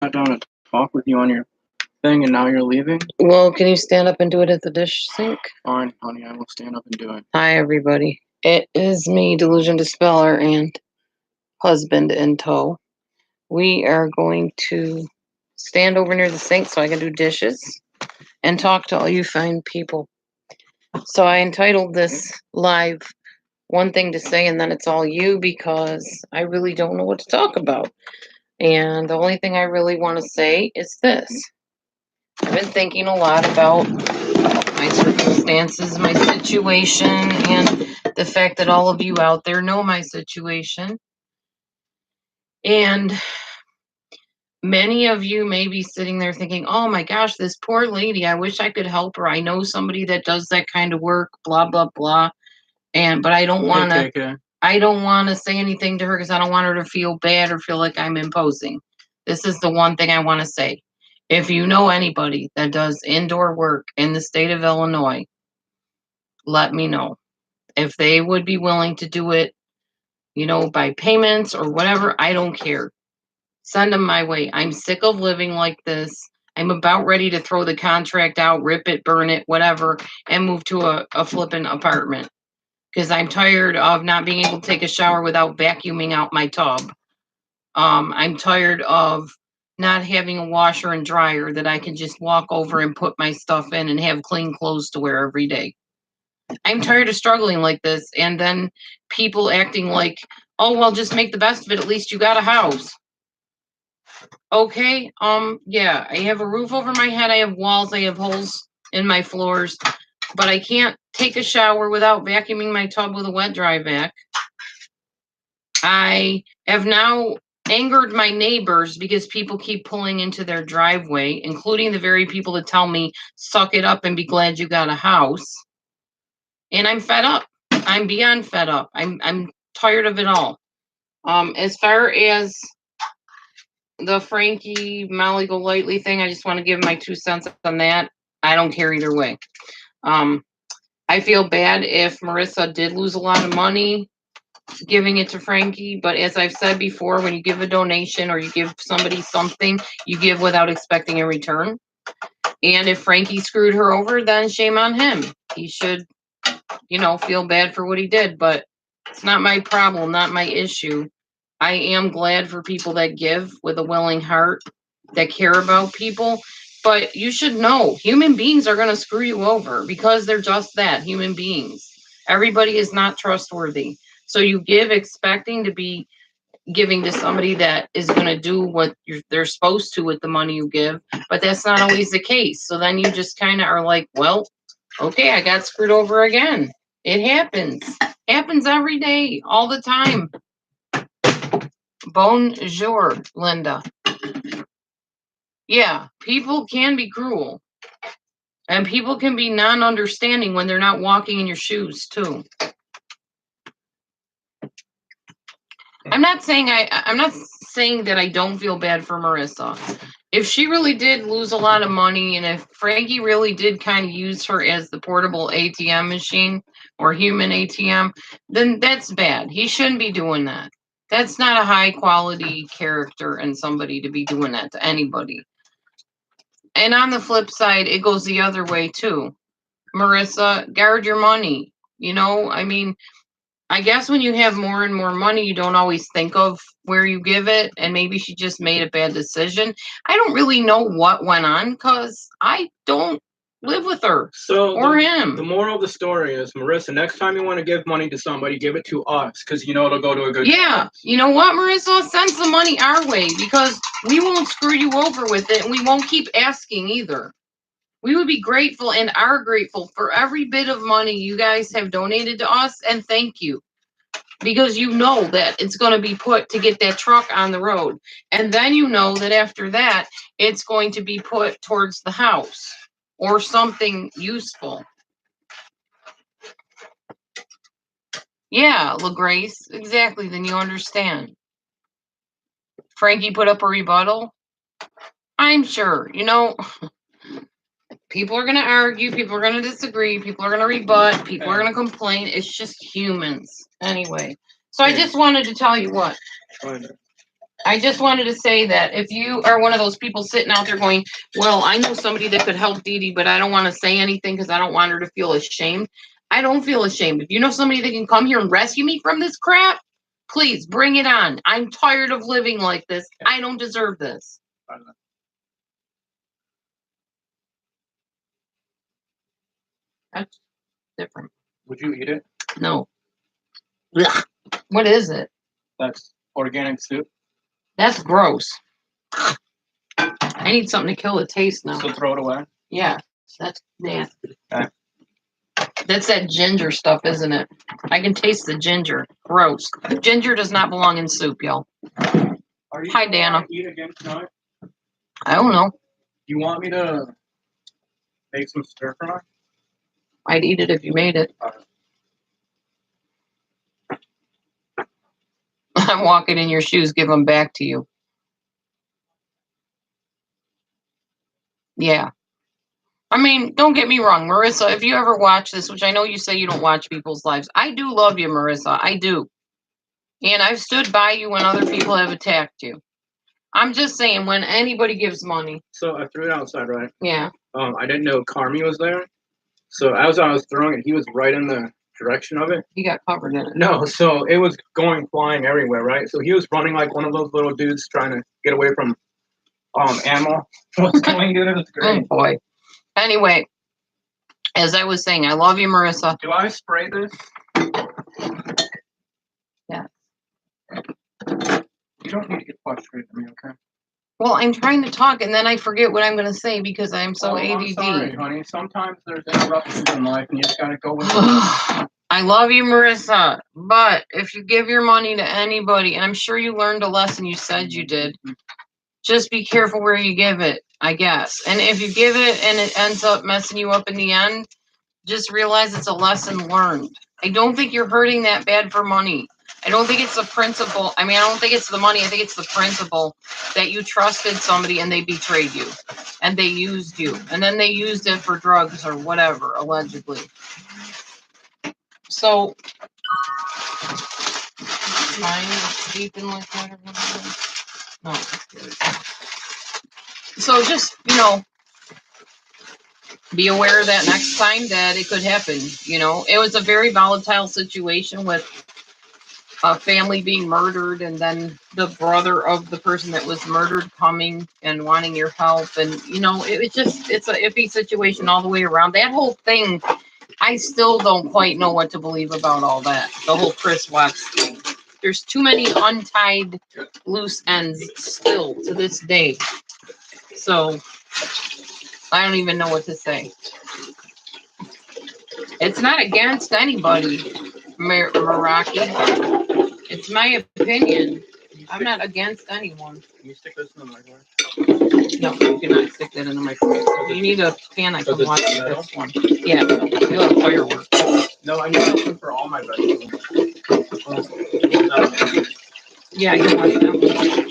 sat down to talk with you on your thing, and now you're leaving? Well, can you stand up and do it at the dish sink? Fine, honey, I will stand up and do it. Hi, everybody. It is me, Delusion Dispeller, and husband in tow. We are going to stand over near the sink so I can do dishes and talk to all you fine people. So I entitled this live One Thing to Say, and then it's all you, because I really don't know what to talk about. And the only thing I really want to say is this. I've been thinking a lot about my circumstances, my situation, and the fact that all of you out there know my situation. And many of you may be sitting there thinking, oh my gosh, this poor lady, I wish I could help her. I know somebody that does that kind of work, blah, blah, blah. But I don't want to say anything to her because I don't want her to feel bad or feel like I'm imposing. This is the one thing I want to say. If you know anybody that does indoor work in the state of Illinois, let me know. If they would be willing to do it, by payments or whatever, I don't care. Send them my way. I'm sick of living like this. I'm about ready to throw the contract out, rip it, burn it, whatever, and move to a flipping apartment. Because I'm tired of not being able to take a shower without vacuuming out my tub. I'm tired of not having a washer and dryer that I can just walk over and put my stuff in and have clean clothes to wear every day. I'm tired of struggling like this, and then people acting like, oh, well, just make the best of it. At least you got a house. Okay, yeah, I have a roof over my head. I have walls. I have holes in my floors, but I can't take a shower without vacuuming my tub with a wet dry vac. I have now angered my neighbors because people keep pulling into their driveway, including the very people that tell me, suck it up and be glad you got a house. And I'm fed up. I'm beyond fed up. I'm tired of it all. As far as the Frankie Molly Golightly thing, I just want to give my 2 cents on that. I don't care either way. I feel bad if Marissa did lose a lot of money giving it to Frankie, but as I've said before, when you give a donation or you give somebody something, you give without expecting a return. And if Frankie screwed her over, then shame on him. He should feel bad for what he did, but it's not my problem, not my issue. I am glad for people that give with a willing heart, that care about people, but you should know human beings are going to screw you over because they're just that, human beings. Everybody is not trustworthy. So you give expecting to be giving to somebody that is going to do what they're supposed to with the money you give, but that's not always the case. So then you just kind of are like, well, okay, I got screwed over again. It happens. Happens every day, all the time. Bonjour, Linda. Yeah, people can be cruel. And people can be non-understanding when they're not walking in your shoes, too. I'm not saying that I don't feel bad for Marissa. If she really did lose a lot of money, and if Frankie really did kind of use her as the portable ATM machine or human ATM, then that's bad. He shouldn't be doing that. That's not a high quality character and somebody to be doing that to anybody. And on the flip side, it goes the other way too. Marissa, guard your money. I guess when you have more and more money, you don't always think of where you give it, and maybe she just made a bad decision. I don't really know what went on because I don't live with her or him. The moral of the story is, Marissa, next time you want to give money to somebody, give it to us because it'll go to a good cause. You know what, Marissa? Send some money our way because we won't screw you over with it, and we won't keep asking either. We would be grateful and are grateful for every bit of money you guys have donated to us, and thank you. Because you know that it's going to be put to get that truck on the road. And then you know that after that, it's going to be put towards the house or something useful. Yeah, LaGrace, exactly, then you understand. Frankie put up a rebuttal? I'm sure, people are going to argue, people are going to disagree, people are going to rebut, people are going to complain. It's just humans. Anyway, so I just wanted to tell you what. I just wanted to say that if you are one of those people sitting out there going, well, I know somebody that could help Dee Dee, but I don't want to say anything because I don't want her to feel ashamed. I don't feel ashamed. If you know somebody that can come here and rescue me from this crap, please bring it on. I'm tired of living like this. I don't deserve this. That's different. Would you eat it? No. Ugh. What is it? That's organic soup. That's gross. I need something to kill the taste now. So throw it away. Yeah, that's nasty. Okay. That's that ginger stuff, isn't it? I can taste the ginger. Gross. Ginger does not belong in soup, y'all. Are you Hi, gonna Dana. Eat again tonight? I don't know. You want me to make some stir fry? I'd eat it if you made it. I'm walking in your shoes, give them back to you. Yeah. I mean, don't get me wrong, Marissa, if you ever watch this, which I know you say you don't watch people's lives, I do love you, Marissa. I do. And I've stood by you when other people have attacked you. I'm just saying, when anybody gives money. So I threw it outside, right? Yeah. I didn't know Carmi was there. So as I was throwing it, he was right in the direction of it. He got covered in it. No, so it was going flying everywhere, right? So he was running like one of those little dudes trying to get away from ammo. What's going on? It was great. Oh boy. Anyway, as I was saying, I love you, Marissa. Do I spray this? Yeah. You don't need to get frustrated with me, okay? Well, I'm trying to talk and then I forget what I'm going to say because I'm so ADD. I'm sorry, honey. Sometimes there's interruptions in life and you just gotta go with it. I love you, Marissa, but if you give your money to anybody, and I'm sure you learned a lesson, you said you did, just be careful where you give it, I guess. And if you give it and it ends up messing you up in the end, just realize it's a lesson learned. I don't think you're hurting that bad for money. I don't think it's the principle. I mean, I don't think it's the money. I think it's the principle that you trusted somebody and they betrayed you and they used you and then they used it for drugs or whatever, allegedly. So, mine deep in like that or whatever. No. So just, be aware of that next time that it could happen. It was a very volatile situation with a family being murdered and then the brother of the person that was murdered coming and wanting your help. And, it's a iffy situation all the way around. That whole thing, I still don't quite know what to believe about all that. The whole Chris Watts thing. There's too many untied loose ends still to this day. So I don't even know what to say. It's not against anybody, Meraki. It's my opinion. I'm not against anyone. Can you stick this in the microwave? No, you cannot stick that in the microwave. You need a pan I can watch this one. Yeah, you'll have fireworks. No, I need something for all my vegetables. Yeah, I can watch that one.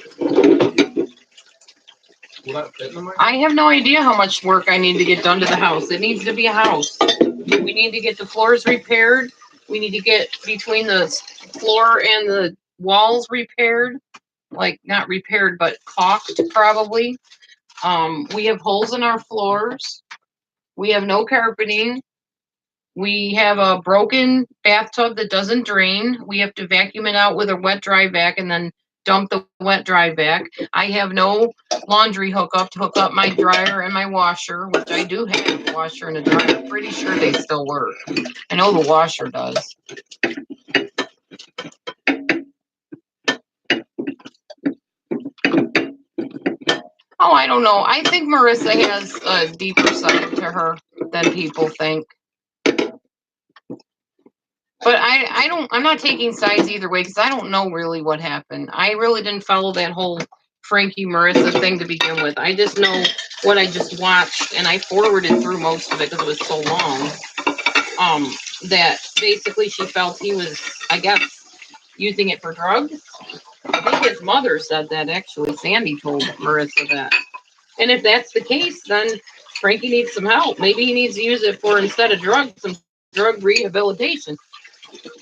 Will that fit in the microwave? I have no idea how much work I need to get done to the house. It needs to be a house. We need to get the floors repaired. We need to get between the floor and the walls repaired. Like, not repaired, but caulked, probably. We have holes in our floors. We have no carpeting. We have a broken bathtub that doesn't drain. We have to vacuum it out with a wet dry vac and then dump the wet dry vac. I have no laundry hookup to hook up my dryer and my washer, which I do have a washer and a dryer. I'm pretty sure they still work. I know the washer does. Oh, I don't know. I think Marissa has a deeper side to her than people think. But I'm not taking sides either way because I don't know really what happened. I really didn't follow that whole Frankie Marissa thing to begin with. I just know what I just watched, and I forwarded through most of it because it was so long. That basically she felt he was, I guess, using it for drugs. I think his mother said that, actually. Sandy told Marissa that. And if that's the case, then Frankie needs some help. Maybe he needs to use it for, instead of drugs, some drug rehabilitation.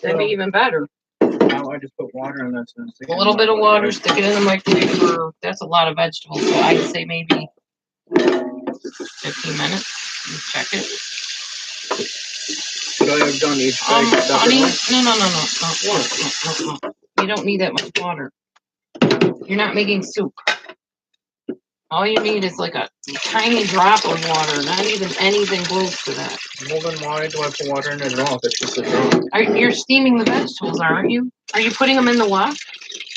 That'd be even better. I now. I just put water in that. A little bit of water, stick it in the microwave for, that's a lot of vegetables, so I'd say maybe 15 minutes. You check it. Should I have done each Honey, separately? no. You don't need that much water. You're not making soup. All you need is like a tiny drop of water, not even anything close to that. Well, then why do I put water in it at all if it's just a drop? You're steaming the vegetables, aren't you? Are you putting them in the wok?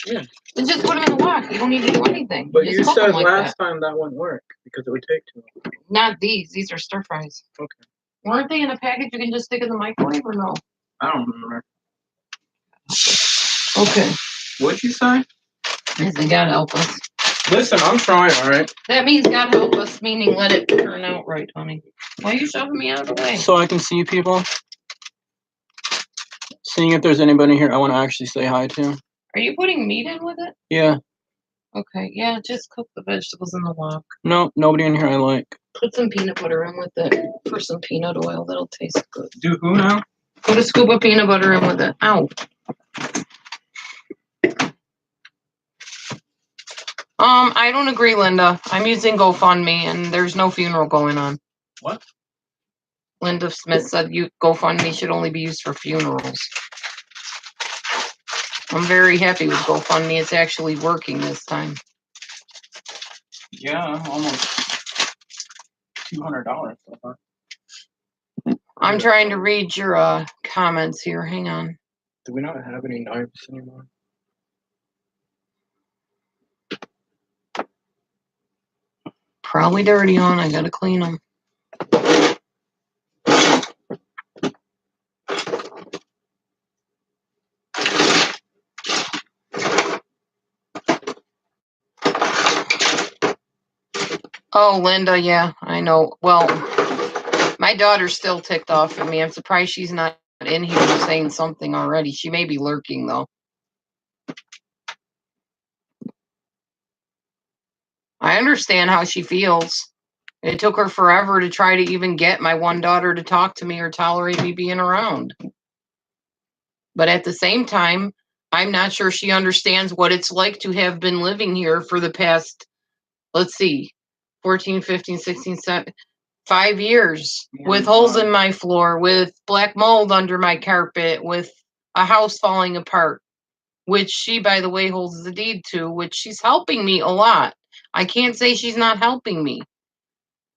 Yeah. Then just put them in the wok. You don't need to do anything. But Just you cook 'em said like last that. time that wouldn't work because it would take too long. Not these. These are stir fries. Okay. Weren't they in a package you can just stick in the microwave or no? I don't remember. Okay. What'd you say? Yes, they gotta help us. Listen, I'm trying, all right? That means God help us, meaning let it turn out right, honey. Why are you shoving me out of the way? So I can see people. Seeing if there's anybody here I want to actually say hi to. Are you putting meat in with it? Yeah. Okay, yeah, just cook the vegetables in the wok. No, nobody in here I like. Put some peanut butter in with it. For some peanut oil, that'll taste good. Do who now? Put a scoop of peanut butter in with it. Ow. I don't agree, Linda. I'm using GoFundMe and there's no funeral going on. What? Linda Smith said GoFundMe should only be used for funerals. I'm very happy with GoFundMe. It's actually working this time. Yeah, almost $200 so far. I'm trying to read your comments here. Hang on. Do we not have any knives anymore? Probably dirty on. I gotta clean them. Oh, Linda, yeah, I know. Well, my daughter's still ticked off at me. I'm surprised she's not in here saying something already. She may be lurking, though. I understand how she feels. It took her forever to try to even get my one daughter to talk to me or tolerate me being around. But at the same time, I'm not sure she understands what it's like to have been living here for the past, let's see, 14, 15, 16, 17, 5 years with holes in my floor, with black mold under my carpet, with a house falling apart, which she, by the way, holds the deed to, which she's helping me a lot. I can't say she's not helping me.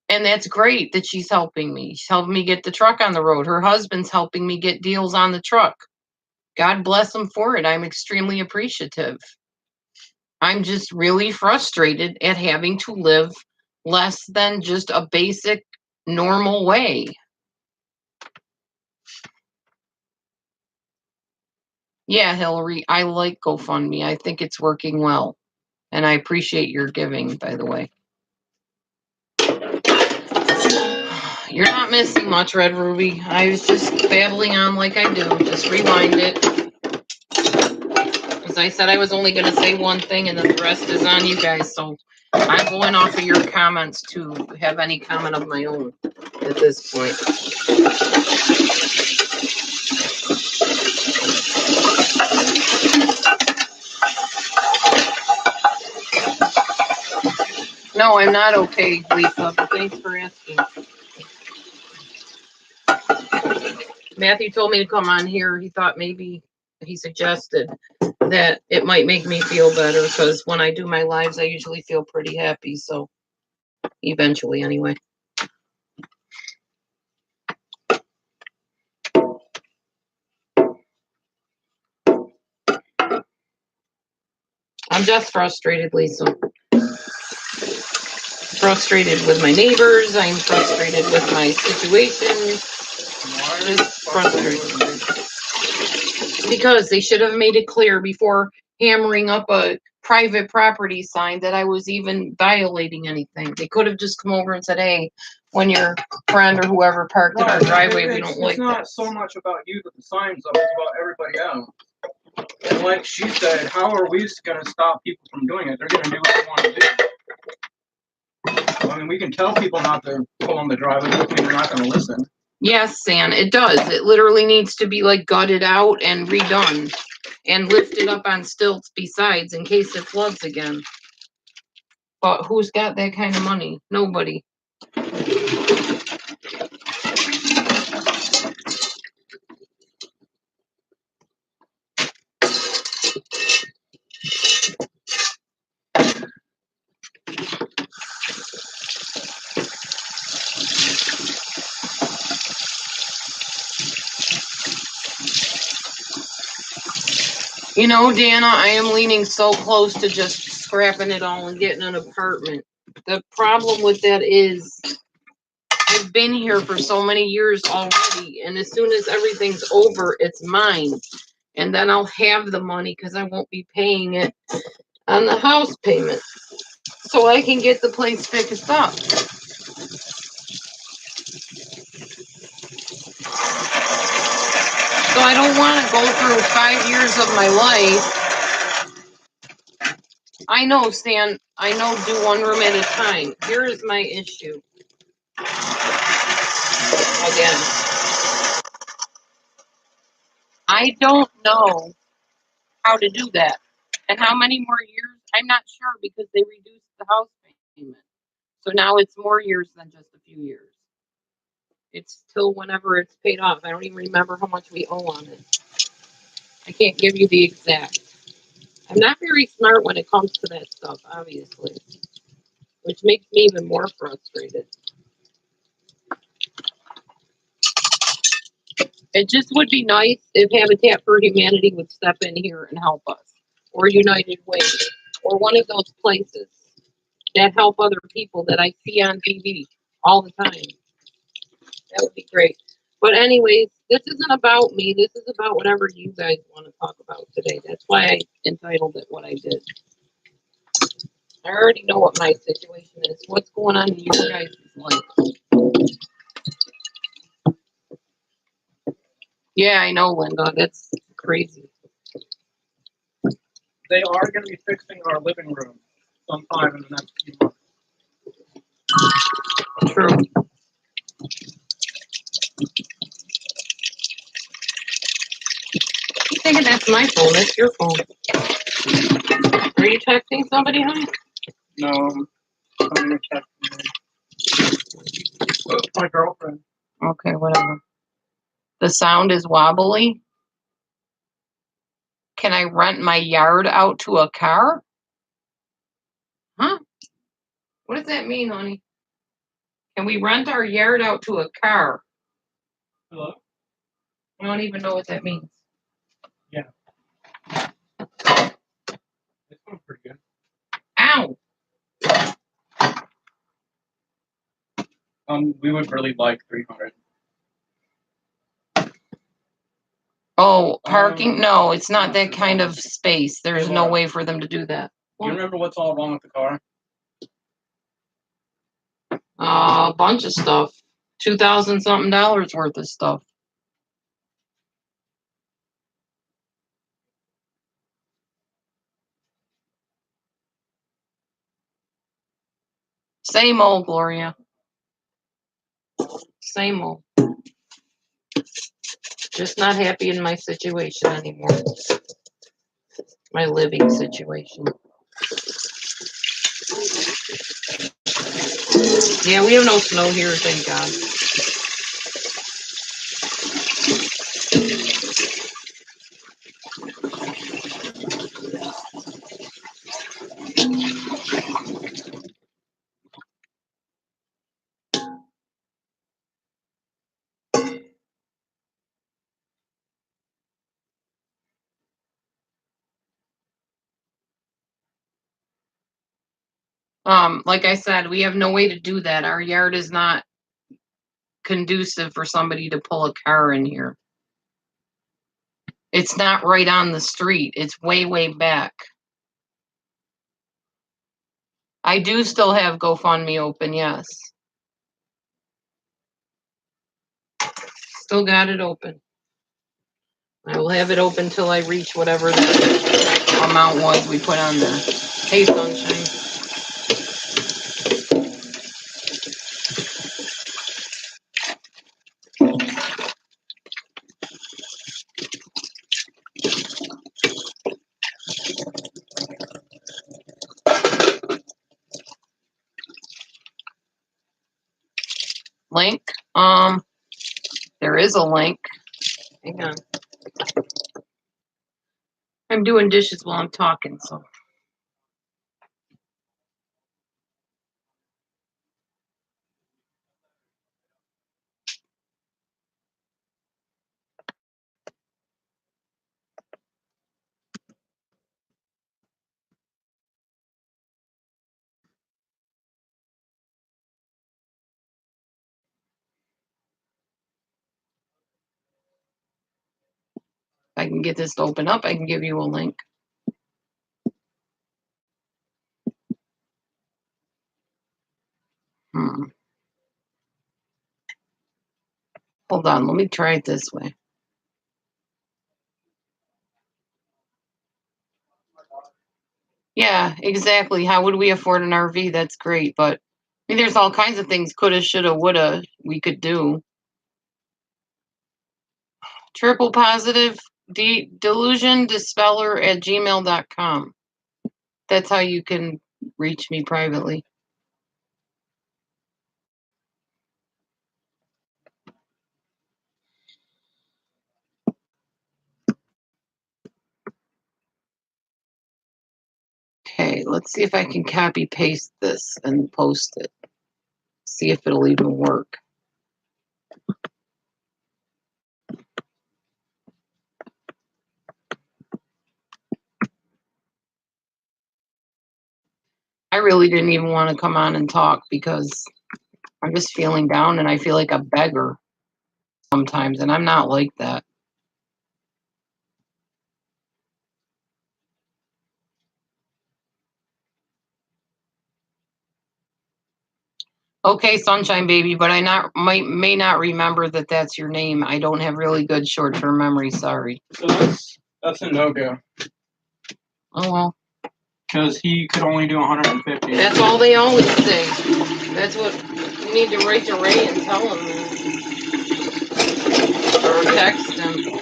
And that's great that she's helping me. She's helping me get the truck on the road. Her husband's helping me get deals on the truck. God bless him for it. I'm extremely appreciative. I'm just really frustrated at having to live less than just a basic, normal way. Yeah, Hillary, I like GoFundMe. I think it's working well. And I appreciate your giving, by the way. You're not missing much, Red Ruby. I was just babbling on like I do. Just rewind it. As I said, I was only going to say one thing, and then the rest is on you guys. So I'm going off of your comments to have any comment of my own at this point. No, I'm not okay, Lisa, but thanks for asking. Matthew told me to come on here. He thought maybe he suggested that it might make me feel better because when I do my lives, I usually feel pretty happy. So eventually, anyway. I'm just frustrated, Lisa. Frustrated with my neighbors. I'm frustrated with my situation. Just frustrated. Because they should have made it clear before hammering up a private property sign that I was even violating anything. They could have just come over and said, hey, when your friend or whoever parked in our driveway, we don't like that. It's not so much about you that the sign's up, it's about everybody else. And like she said, how are we going to stop people from doing it? They're going to do what they want to do. I mean, we can tell people not to pull on the driveway, but they're not going to listen. Yes, San, it does. It literally needs to be like gutted out and redone. and lift it up on stilts besides in case it floods again. But who's got that kind of money? Nobody. You know, Dana, I am leaning so close to just scrapping it all and getting an apartment. The problem with that is I've been here for so many years already, and as soon as everything's over, it's mine. And then I'll have the money because I won't be paying it on the house payment. So I can get the place fixed up. So I don't want to go through 5 years of my life. I know, Stan. I know, do one room at a time. Here is my issue. Again. I don't know how to do that. And how many more years? I'm not sure because they reduced the house payment. So now it's more years than just a few years. It's till whenever it's paid off. I don't even remember how much we owe on it. I can't give you the exact. I'm not very smart when it comes to that stuff, obviously, which makes me even more frustrated. It just would be nice if Habitat for Humanity would step in here and help us, or United Way, or one of those places that help other people that I see on TV all the time. That would be great. But anyways, this isn't about me. This is about whatever you guys want to talk about today. That's why I entitled it what I did. I already know what my situation is. What's going on in your guys' life? Yeah, I know, Linda. That's crazy. They are going to be fixing our living room sometime in the next few months. True. I'm thinking that's my phone. That's your phone. Are you texting somebody, honey? No, I'm going to check. My girlfriend. Okay, whatever. The sound is wobbly. Can I rent my yard out to a car? Huh? What does that mean, honey? Can we rent our yard out to a car? Hello? I don't even know what that means. Yeah. This one's pretty good. Ow! We would really like 300. Oh, parking? No, it's not that kind of space. There's no way for them to do that. Do you remember what's all wrong with the car? A bunch of stuff. $2,000 something worth of stuff. Same old, Gloria. Same old. Just not happy in my situation anymore. My living situation. Yeah, we have no snow here, thank God. Like I said, we have no way to do that. Our yard is not conducive for somebody to pull a car in here. It's not right on the street. It's way, way back. I do still have GoFundMe open, yes. Still got it open. I will have it open till I reach whatever the amount was we put on there. Hey, sunshine. Link. There is a link. Hang on. I'm doing dishes while I'm talking, so. If I can get this to open up, I can give you a link. Hold on, let me try it this way. Yeah, exactly. How would we afford an RV? That's great, but I mean, there's all kinds of things coulda, shoulda, woulda we could do. Triple positive delusion dispeller at gmail.com. That's how you can reach me privately. Okay, let's see if I can copy paste this and post it. See if it'll even work. I really didn't even want to come on and talk because I'm just feeling down and I feel like a beggar sometimes, and I'm not like that. Okay, Sunshine Baby, but I may not remember that that's your name. I don't have really good short-term memory. Sorry. So that's a no-go. Oh well. Because he could only do 150. That's all they always say. That's what you need to write to Ray and tell him, or text him.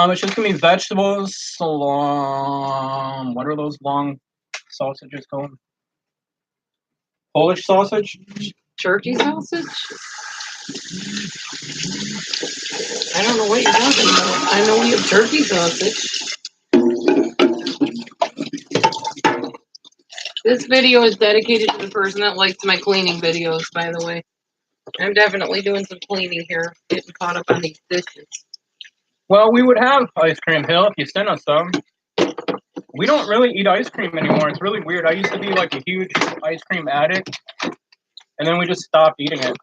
It's just gonna be vegetables, what are those long sausages called? Polish sausage? Turkey sausage? I don't know what you're talking about. I know we have turkey sausage. This video is dedicated to the person that likes my cleaning videos, by the way. I'm definitely doing some cleaning here, getting caught up on these dishes. Well, we would have ice cream, Hill, if you sent us some. We don't really eat ice cream anymore. It's really weird. I used to be like a huge ice cream addict, and then we just stopped eating it.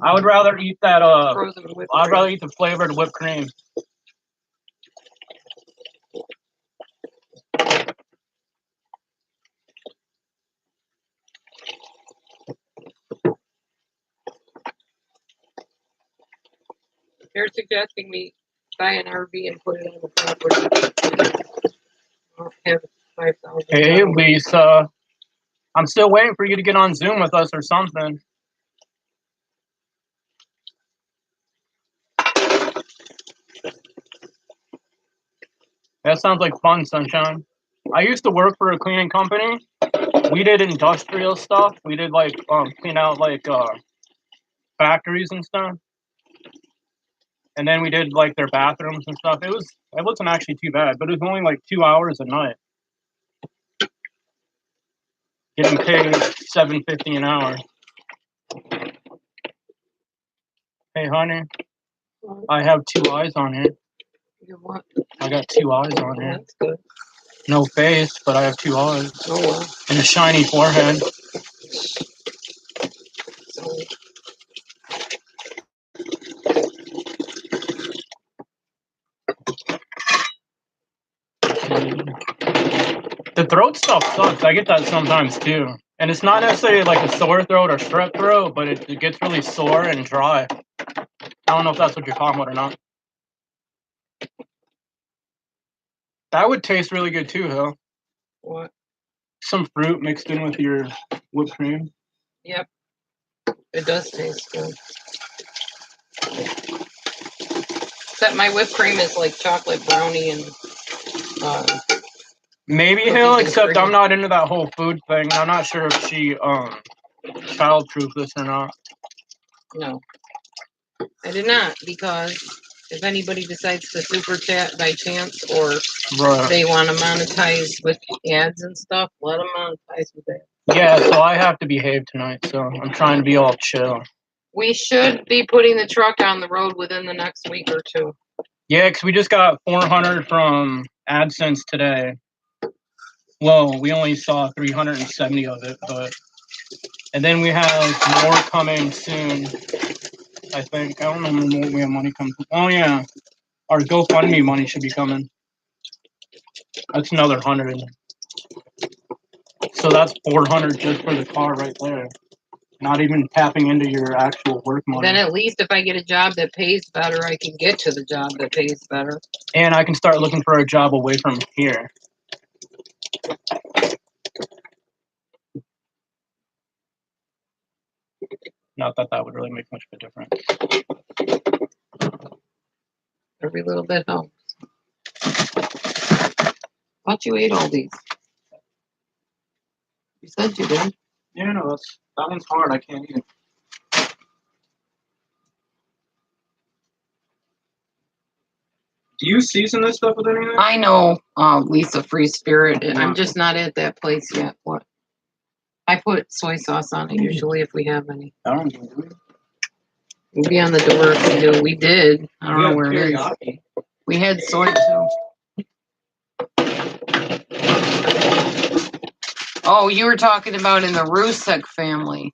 I would rather eat that, I'd rather eat the flavored whipped cream. They're suggesting me buy an RV and put it on the property. I'll have 5,000. Hey, Lisa. I'm still waiting for you to get on Zoom with us or something. That sounds like fun, Sunshine. I used to work for a cleaning company. We did industrial stuff. We did like clean out like factories and stuff. And then we did like their bathrooms and stuff. It wasn't actually too bad, but it was only like 2 hours a night. Getting paid $7.50 an hour. Hey honey, I have 2 eyes on here. You what? I got 2 eyes on here. That's good. No face, but I have 2 eyes. Oh well. And a shiny forehead. So, The throat stuff sucks. I get that sometimes too. And it's not necessarily like a sore throat or strep throat, but it gets really sore and dry. I don't know if that's what you're talking about or not. That would taste really good too, Hill. What? Some fruit mixed in with your whipped cream. Yep. It does taste good. Except my whipped cream is like chocolate brownie and Maybe cookies Hill, and except cream. I'm not into that whole food thing. I'm not sure if she child-proofed this or not. No. I did not, because if anybody decides to super chat by chance or Right. they want to monetize with ads and stuff, let them monetize with that. Yeah, so I have to behave tonight, so I'm trying to be all chill. We should be putting the truck on the road within the next week or two. Yeah, because we just got 400 from AdSense today. Well, we only saw 370 of it, but... And then we have more coming soon, I think. I don't remember when we have money coming. Oh, yeah. Our GoFundMe money should be coming. That's another 100. So that's 400 just for the car right there. Not even tapping into your actual work money. Then at least if I get a job that pays better, I can get to the job that pays better. And I can start looking for a job away from here. Not that that would really make much of a difference. Every little bit helps. Thought you ate all these. You said you did. Yeah, no, that one's hard. I can't eat it. Do you season this stuff with anything? I know, Lisa Free Spirit. I'm just not at that place yet. What? I put soy sauce on it usually if we have any. I don't know. We'll be on the door if we do. We did. I don't know where it is. We had soy too. Oh, you were talking about in the Rusek family.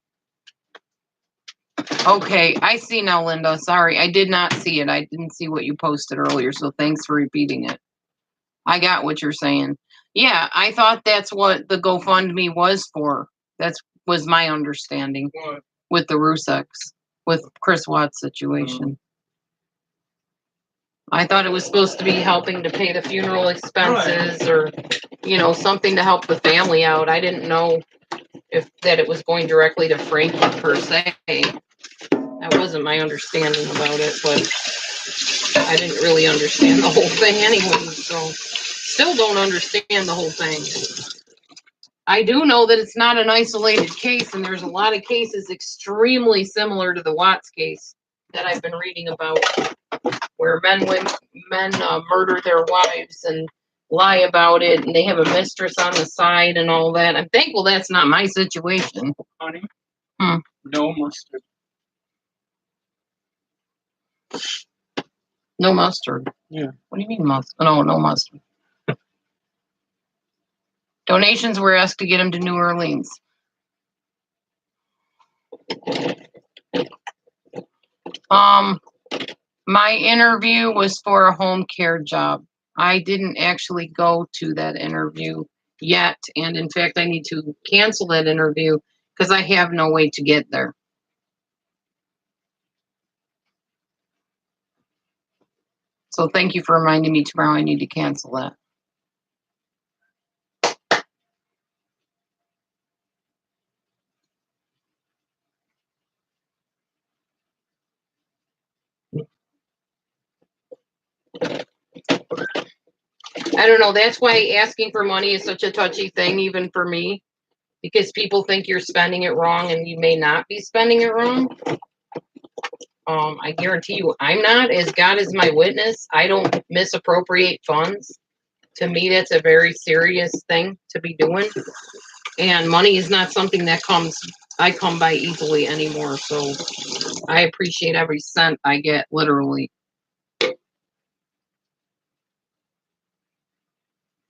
Okay, I see now, Linda. Sorry, I did not see it. I didn't see what you posted earlier, so thanks for repeating it. I got what you're saying. Yeah, I thought that's what the GoFundMe was for. That was my understanding with the Ruseks, with Chris Watts' situation. I thought it was supposed to be helping to pay the funeral expenses or, you know, something to help the family out. I didn't know if that it was going directly to Frankie per se. That wasn't my understanding about it, but I didn't really understand the whole thing anyway, so still don't understand the whole thing. I do know that it's not an isolated case, and there's a lot of cases extremely similar to the Watts case that I've been reading about, where men murder their wives and lie about it, and they have a mistress on the side and all that. I'm thankful that's not my situation. Honey? Hmm. No mustard. No mustard. Yeah. What do you mean mustard? No, no mustard. Donations were asked to get him to New Orleans. My interview was for a home care job. I didn't actually go to that interview yet, and in fact, I need to cancel that interview because I have no way to get there. So thank you for reminding me tomorrow I need to cancel that. I don't know. That's why asking for money is such a touchy thing, even for me, because people think you're spending it wrong and you may not be spending it wrong. I guarantee you I'm not, as God is my witness. I don't misappropriate funds. To me, that's a very serious thing to be doing. And money is not something that I come by easily anymore. So I appreciate every cent I get, literally.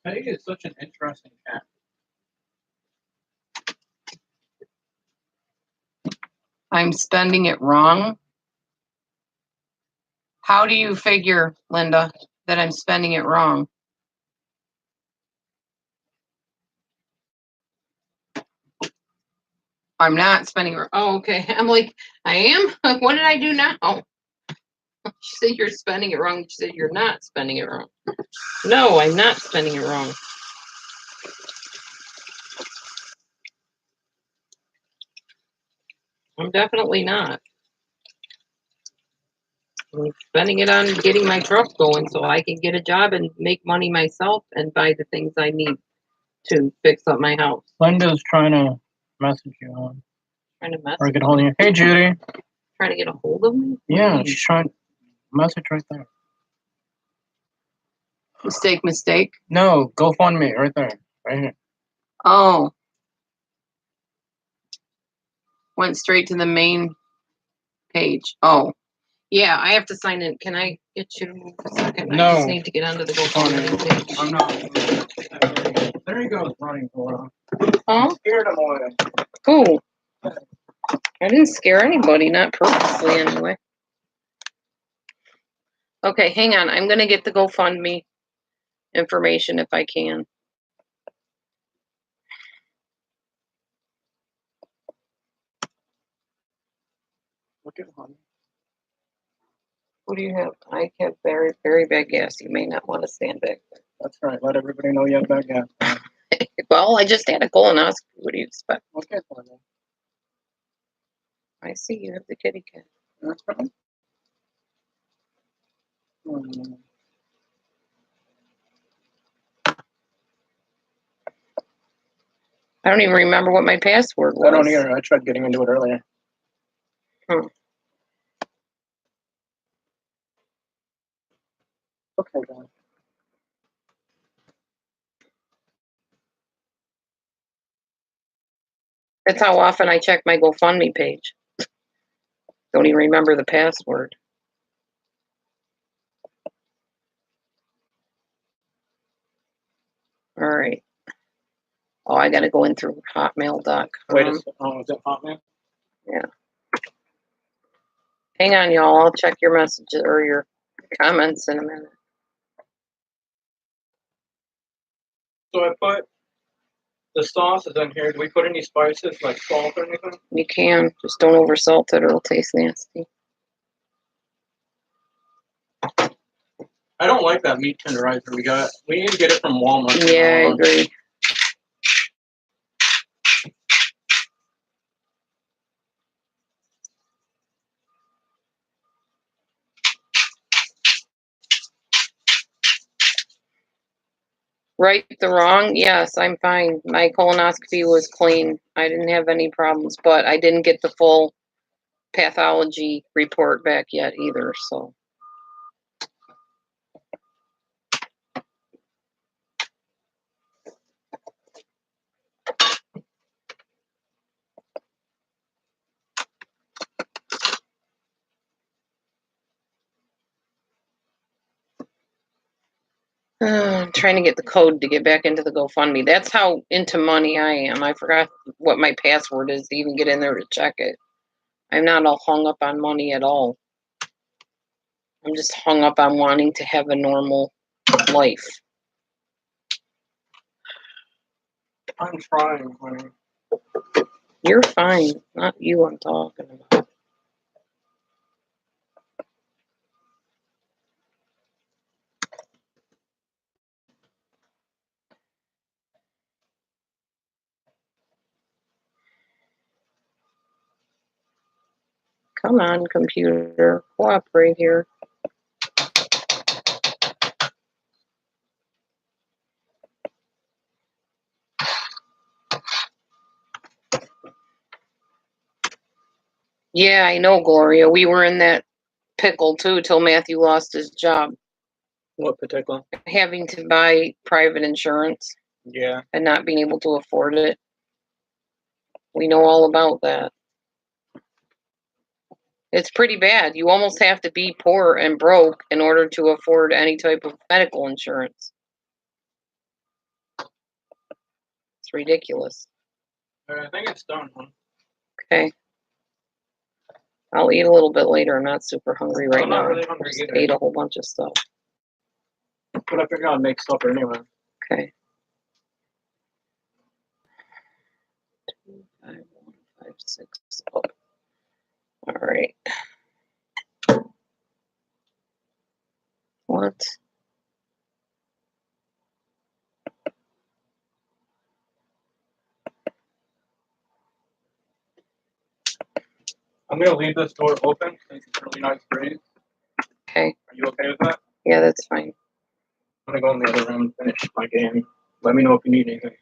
Peggy is such an interesting cat. I'm spending it wrong. How do you figure, Linda, that I'm spending it wrong? I'm not spending it. Oh, okay. I'm like, I am? What did I do now? She said you're spending it wrong. She said you're not spending it wrong. No, I'm not spending it wrong. I'm definitely not. I'm spending it on getting my truck going so I can get a job and make money myself and buy the things I need to fix up my house. Linda's trying to message you on. Trying to Or message, get a hold of you. Hey, Judy. trying to get a hold of me? Yeah, she's trying. Message right there. Mistake. No, GoFundMe right there. Right here. Oh. Went straight to the main page. Oh. Yeah, I have to sign in. Can I get you to move a second? I just No. need to get onto the GoFundMe page. I'm not. There he goes running for Huh? Scared him away. Who? I didn't scare anybody, not purposely anyway. Okay, hang on. I'm going to get the GoFundMe information if I can. Look at him. What do you have? I have very, very bad gas. You may not want to stand back there. That's right. Let everybody know you have bad gas. Well, I just had a colonoscopy. What do you expect? Okay, fine. I see you have the kitty cat. That's right. Hmm. I don't even remember what my password was. I don't either. I tried getting into it earlier. Okay, guys. That's how often I check my GoFundMe page. Don't even remember the password. All right. Oh, I got to go in through hotmail.com. Wait a second. Oh, is it Hotmail? Yeah. Hang on, y'all. I'll check your messages or your comments in a minute. So I put the sauces in here. Do we put any spices like salt or anything? You can. Just don't oversalt it or it'll taste nasty. I don't like that meat tenderizer we got. We need to get it from Walmart. Yeah, I agree. Right the wrong? Yes, I'm fine. My colonoscopy was clean. I didn't have any problems, but I didn't get the full pathology report back yet either, so. I'm trying to get the code to get back into the GoFundMe. That's how into money I am. I forgot what my password is to even get in there to check it. I'm not all hung up on money at all. I'm just hung up on wanting to have a normal life. I'm trying, honey. You're fine. Not you I'm talking about. Come on, computer. Cooperate here. Yeah, I know, Gloria. We were in that pickle too till Matthew lost his job. What particular? Having to buy private insurance Yeah. and not being able to afford it. We know all about that. It's pretty bad. You almost have to be poor and broke in order to afford any type of medical insurance. It's ridiculous. I think it's done, huh? Okay. I'll eat a little bit later. I'm not super hungry right I'm not now. really hungry Just either. ate a whole bunch of stuff. But I figured I'd make supper anyway. Okay. 2, 5, 1, 5, 6. Oh. All right. What? I'm gonna leave this door open since it's really nice breeze. Okay. Are you okay with that? Yeah, that's fine. I'm gonna go in the other room and finish my game. Let me know if you need anything.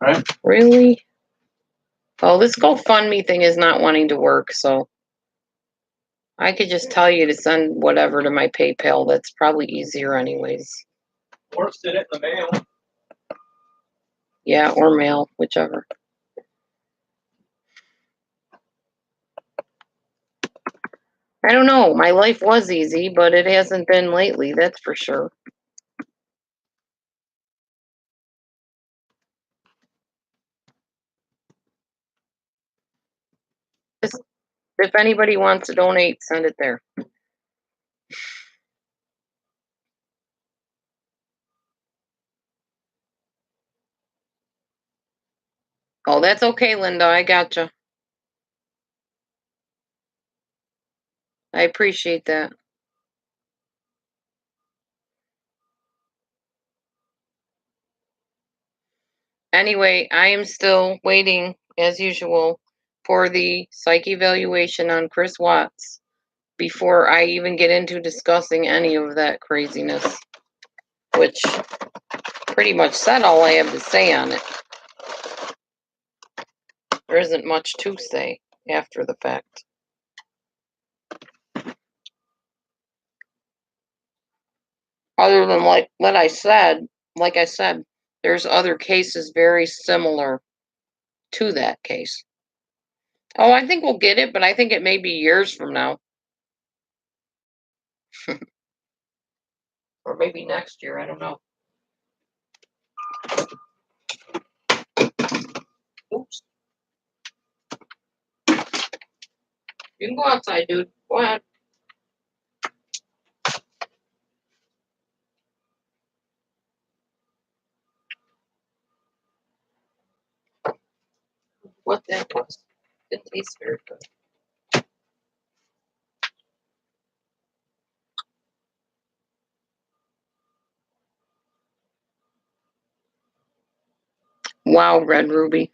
Alright? Really? Oh, this GoFundMe thing is not wanting to work, so I could just tell you to send whatever to my PayPal. That's probably easier anyways. Or send it in the mail. Yeah, or mail, whichever. I don't know. My life was easy, but it hasn't been lately, that's for sure. Just, if anybody wants to donate, send it there. Oh, that's okay, Linda. I gotcha. I appreciate that. Anyway, I am still waiting, as usual, for the psych evaluation on Chris Watts before I even get into discussing any of that craziness, which pretty much said all I have to say on it. There isn't much to say after the fact. Other than like I said, there's other cases very similar to that case. Oh, I think we'll get it, but I think it may be years from now. Or maybe next year, I don't know. Oops. You can go outside, dude. Go ahead. What that was. It tastes very good. Wow, Red Ruby.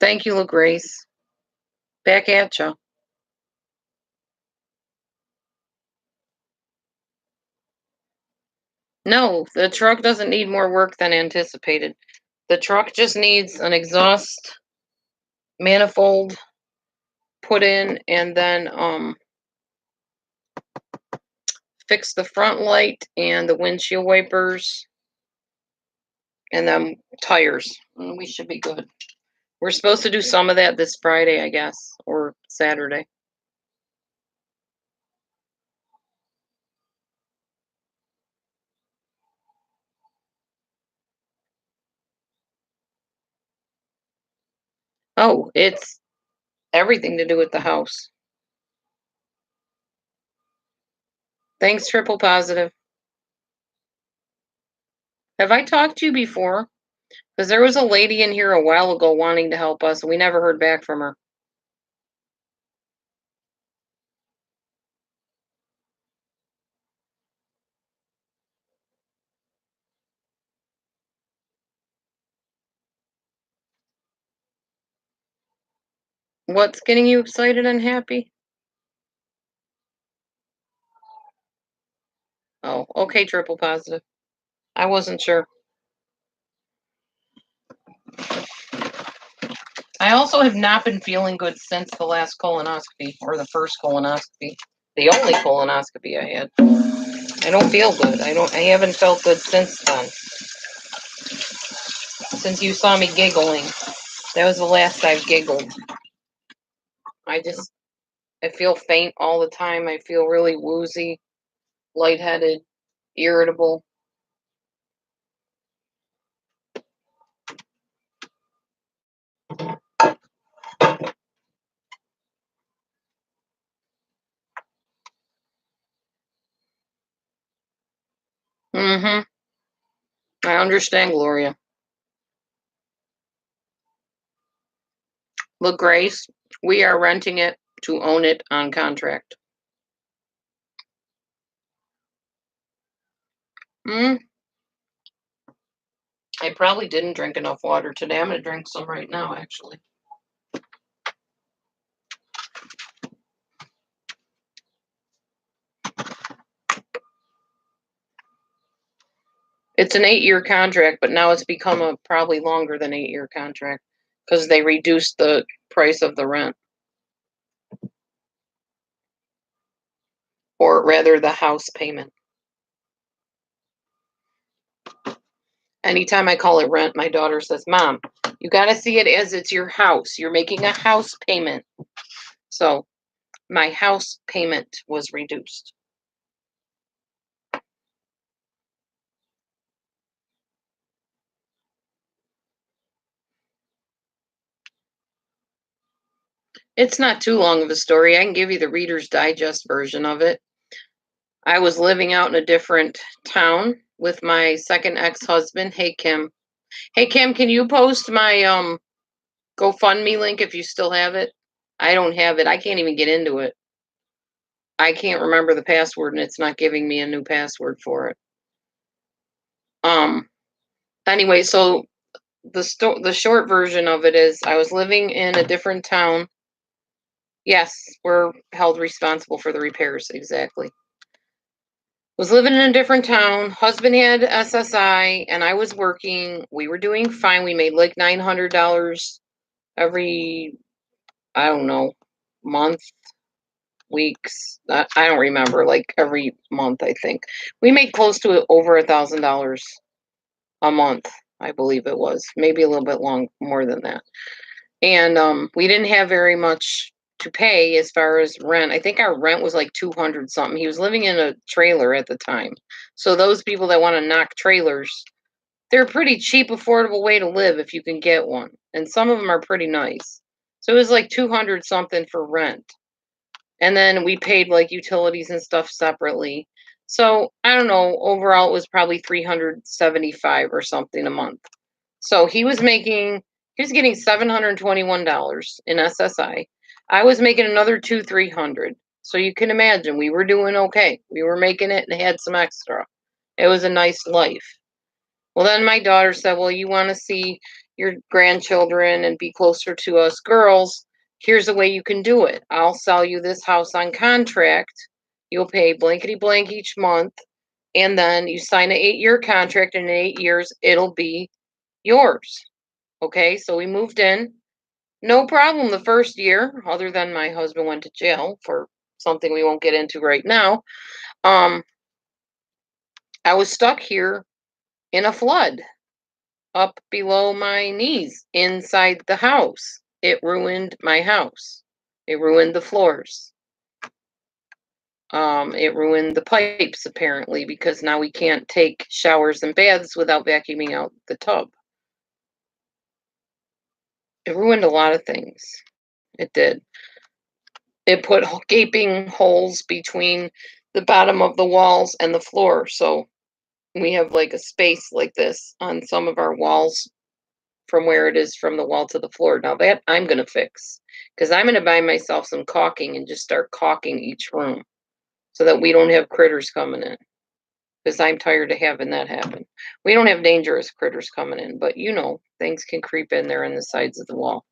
Thank you, LaGrace. Back at ya. No, the truck doesn't need more work than anticipated. The truck just needs an exhaust manifold put in and then fix the front light and the windshield wipers and then tires. And we should be good. We're supposed to do some of that this Friday, I guess, or Saturday. Oh, it's everything to do with the house. Thanks, Triple Positive. Have I talked to you before? Because there was a lady in here a while ago wanting to help us, and we never heard back from her. What's getting you excited and happy? Oh, okay, Triple Positive. I wasn't sure. I also have not been feeling good since the last colonoscopy, or the first colonoscopy. The only colonoscopy I had. I don't feel good. I haven't felt good since then. Since you saw me giggling. That was the last I've giggled. I feel faint all the time. I feel really woozy, lightheaded, irritable. Mm-hmm. I understand, Gloria. Look, Grace, we are renting it to own it on contract. I probably didn't drink enough water today. I'm going to drink some right now, actually. It's an 8-year contract, but now it's become a probably longer than 8-year contract because they reduced the price of the rent. Or rather, the house payment. Anytime I call it rent, my daughter says, Mom, you got to see it as it's your house. You're making a house payment. So my house payment was reduced. It's not too long of a story. I can give you the Reader's Digest version of it. I was living out in a different town with my second ex-husband. Hey, Kim. Hey, Kim, can you post my GoFundMe link if you still have it? I don't have it. I can't even get into it. I can't remember the password, and it's not giving me a new password for it. Anyway, so the short version of it is I was living in a different town. Yes, we're held responsible for the repairs, exactly. Was living in a different town. Husband had SSI, and I was working. We were doing fine. We made like $900 every, I don't know, month, weeks. I don't remember, like every month, I think. We made close to over $1,000 a month, I believe it was. Maybe a little bit more than that. And we didn't have very much to pay as far as rent. I think our rent was like 200 something. He was living in a trailer at the time. So those people that want to knock trailers, they're a pretty cheap, affordable way to live if you can get one. And some of them are pretty nice. So it was like 200 something for rent. And then we paid like utilities and stuff separately. So I don't know, overall it was probably 375 or something a month. So he was getting $721 in SSI. I was making another $300. So you can imagine we were doing okay. We were making it and had some extra. It was a nice life. Well, then my daughter said, well, you want to see your grandchildren and be closer to us girls. Here's the way you can do it. I'll sell you this house on contract. You'll pay blankety blank each month. And then you sign an 8-year contract, and in 8 years, it'll be yours. Okay, so we moved in. No problem the first year, other than my husband went to jail for something we won't get into right now. I was stuck here in a flood up below my knees inside the house. It ruined my house. It ruined the floors. It ruined the pipes, apparently, because now we can't take showers and baths without vacuuming out the tub. It ruined a lot of things. It did. It put gaping holes between the bottom of the walls and the floor. So we have like a space like this on some of our walls from where it is from the wall to the floor. Now that I'm going to fix, because I'm going to buy myself some caulking and just start caulking each room so that we don't have critters coming in, because I'm tired of having that happen. We don't have dangerous critters coming in, but you know, things can creep in there in the sides of the wall.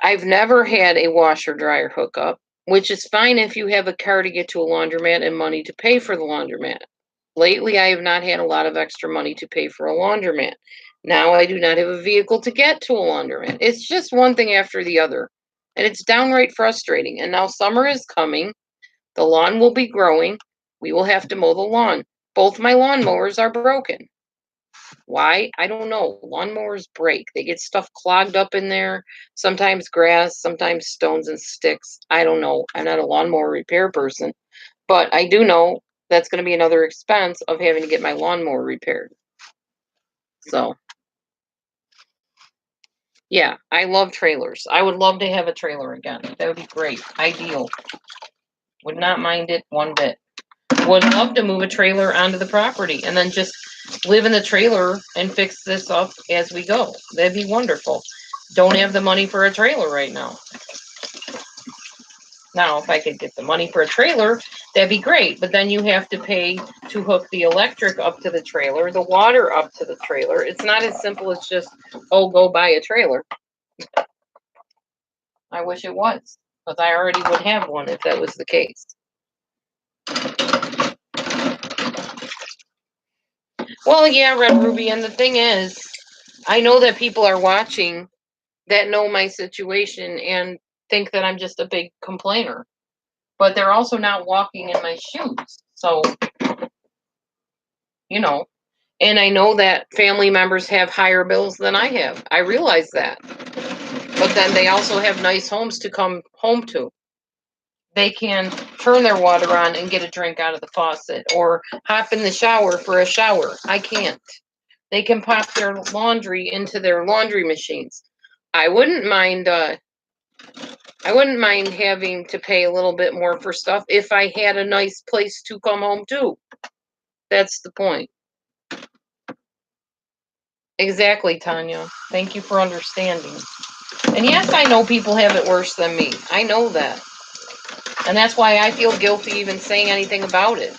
I've never had a washer dryer hookup, which is fine if you have a car to get to a laundromat and money to pay for the laundromat. Lately, I have not had a lot of extra money to pay for a laundromat. Now I do not have a vehicle to get to a laundromat. It's just one thing after the other. And it's downright frustrating. And now summer is coming. The lawn will be growing. We will have to mow the lawn. Both my lawnmowers are broken. Why? I don't know. Lawnmowers break. They get stuff clogged up in there. Sometimes grass, sometimes stones and sticks. I don't know. I'm not a lawnmower repair person. But I do know that's going to be another expense of having to get my lawnmower repaired. So, yeah, I love trailers. I would love to have a trailer again. That would be great. Ideal. Would not mind it one bit. Would love to move a trailer onto the property and then just live in the trailer and fix this up as we go. That'd be wonderful. don't have the money for a trailer right now. Now, if I could get the money for a trailer, that'd be great. But then you have to pay to hook the electric up to the trailer, the water up to the trailer. It's not as simple as just, oh, go buy a trailer. I wish it was, because I already would have one if that was the case. Well, yeah, Red Ruby, and the thing is, I know that people are watching that know my situation and think that I'm just a big complainer. But they're also not walking in my shoes. So, you know, and I know that family members have higher bills than I have. I realize that. But then they also have nice homes to come home to. They can turn their water on and get a drink out of the faucet or hop in the shower for a shower. I can't. They can pop their laundry into their laundry machines. I wouldn't mind having to pay a little bit more for stuff if I had a nice place to come home to. That's the point. Exactly, Tanya. Thank you for understanding. And yes, I know people have it worse than me. I know that. And that's why I feel guilty even saying anything about it.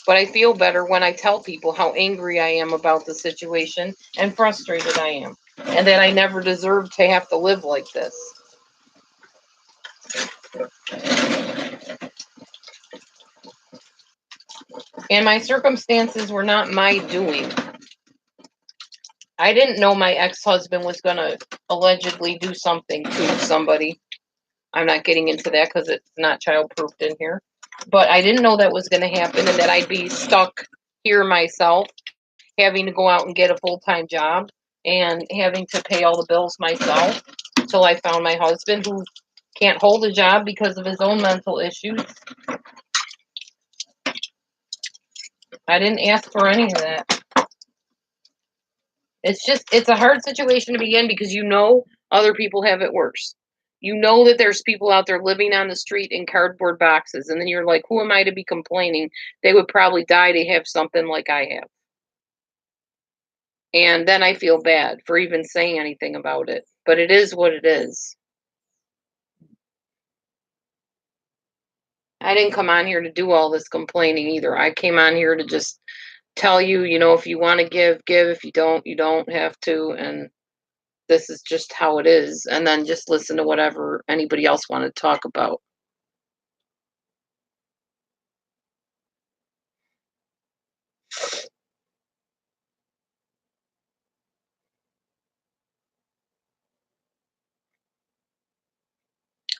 But I feel better when I tell people how angry I am about the situation and frustrated I am. And that I never deserved to have to live like this. And my circumstances were not my doing. I didn't know my ex-husband was going to allegedly do something to somebody. I'm not getting into that because it's not child-proofed in here. But I didn't know that was going to happen and that I'd be stuck here myself, having to go out and get a full-time job and having to pay all the bills myself until I found my husband who can't hold a job because of his own mental issues. I didn't ask for any of that. It's a hard situation to be in because you know other people have it worse. You know that there's people out there living on the street in cardboard boxes, and then you're like, who am I to be complaining? They would probably die to have something like I have. And then I feel bad for even saying anything about it. But it is what it is. I didn't come on here to do all this complaining either. I came on here to just tell you, if you want to give, give. If you don't have to. And this is just how it is. And then just listen to whatever anybody else wanted to talk about.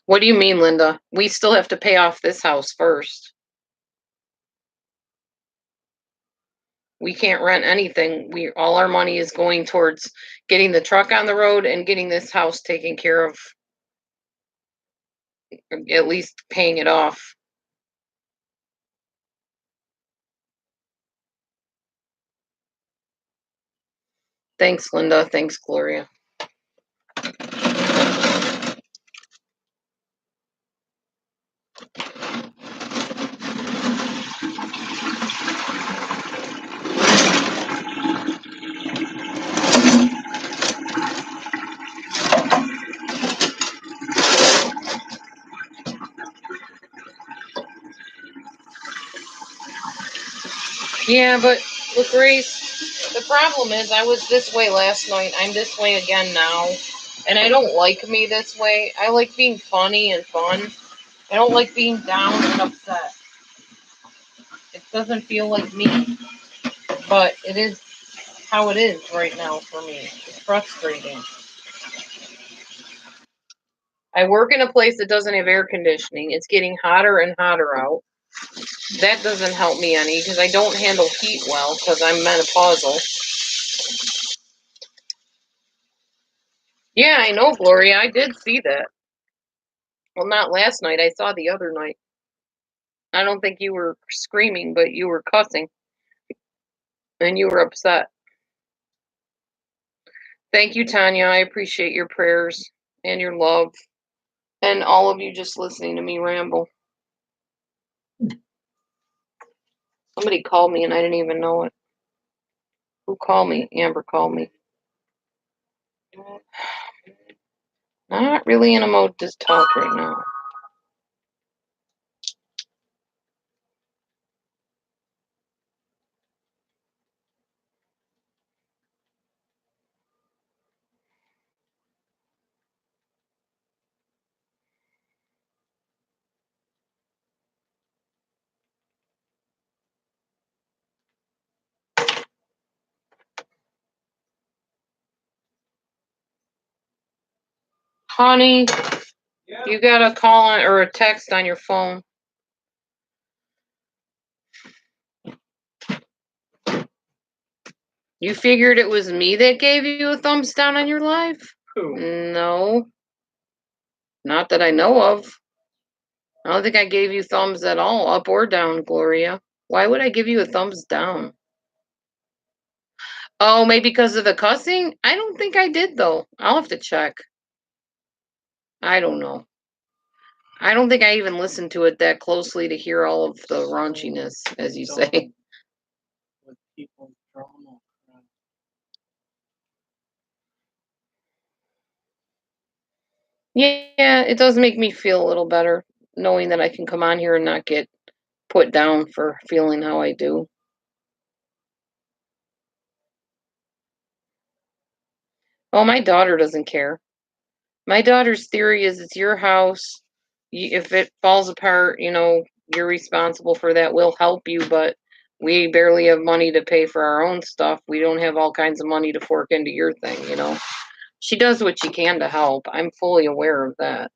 What do you mean, Linda? We still have to pay off this house first. We can't rent anything. All our money is going towards getting the truck on the road and getting this house taken care of, at least paying it off. Thanks, Linda. Thanks, Gloria. Yeah, but look, Grace, the problem is I was this way last night. I'm this way again now. And I don't like me this way. I like being funny and fun. I don't like being down and upset. It doesn't feel like me. But it is how it is right now for me. It's frustrating. I work in a place that doesn't have air conditioning. It's getting hotter and hotter out. That doesn't help me any because I don't handle heat well because I'm menopausal. Yeah, I know, Gloria. I did see that. Well, not last night. I saw the other night. I don't think you were screaming, but you were cussing. And you were upset. Thank you, Tanya. I appreciate your prayers and your love. And all of you just listening to me ramble. Somebody called me and I didn't even know it. Who called me? Amber called me. Not really in a mode to talk right now. Honey, Yeah. you got a call on, or a text on your phone. You figured it was me that gave you a thumbs down on your live? Who? No. Not that I know of. I don't think I gave you thumbs at all, up or down, Gloria. Why would I give you a thumbs down? Oh, maybe because of the cussing? I don't think I did, though. I'll have to check. I don't know. I don't think I even listened to it that closely to hear all of the raunchiness, as you say. With people's drama. Yeah, it does make me feel a little better knowing that I can come on here and not get put down for feeling how I do. Oh, my daughter doesn't care. My daughter's theory is it's your house. If it falls apart, you're responsible for that. We'll help you, but we barely have money to pay for our own stuff. We don't have all kinds of money to fork into your thing. She does what she can to help. I'm fully aware of that.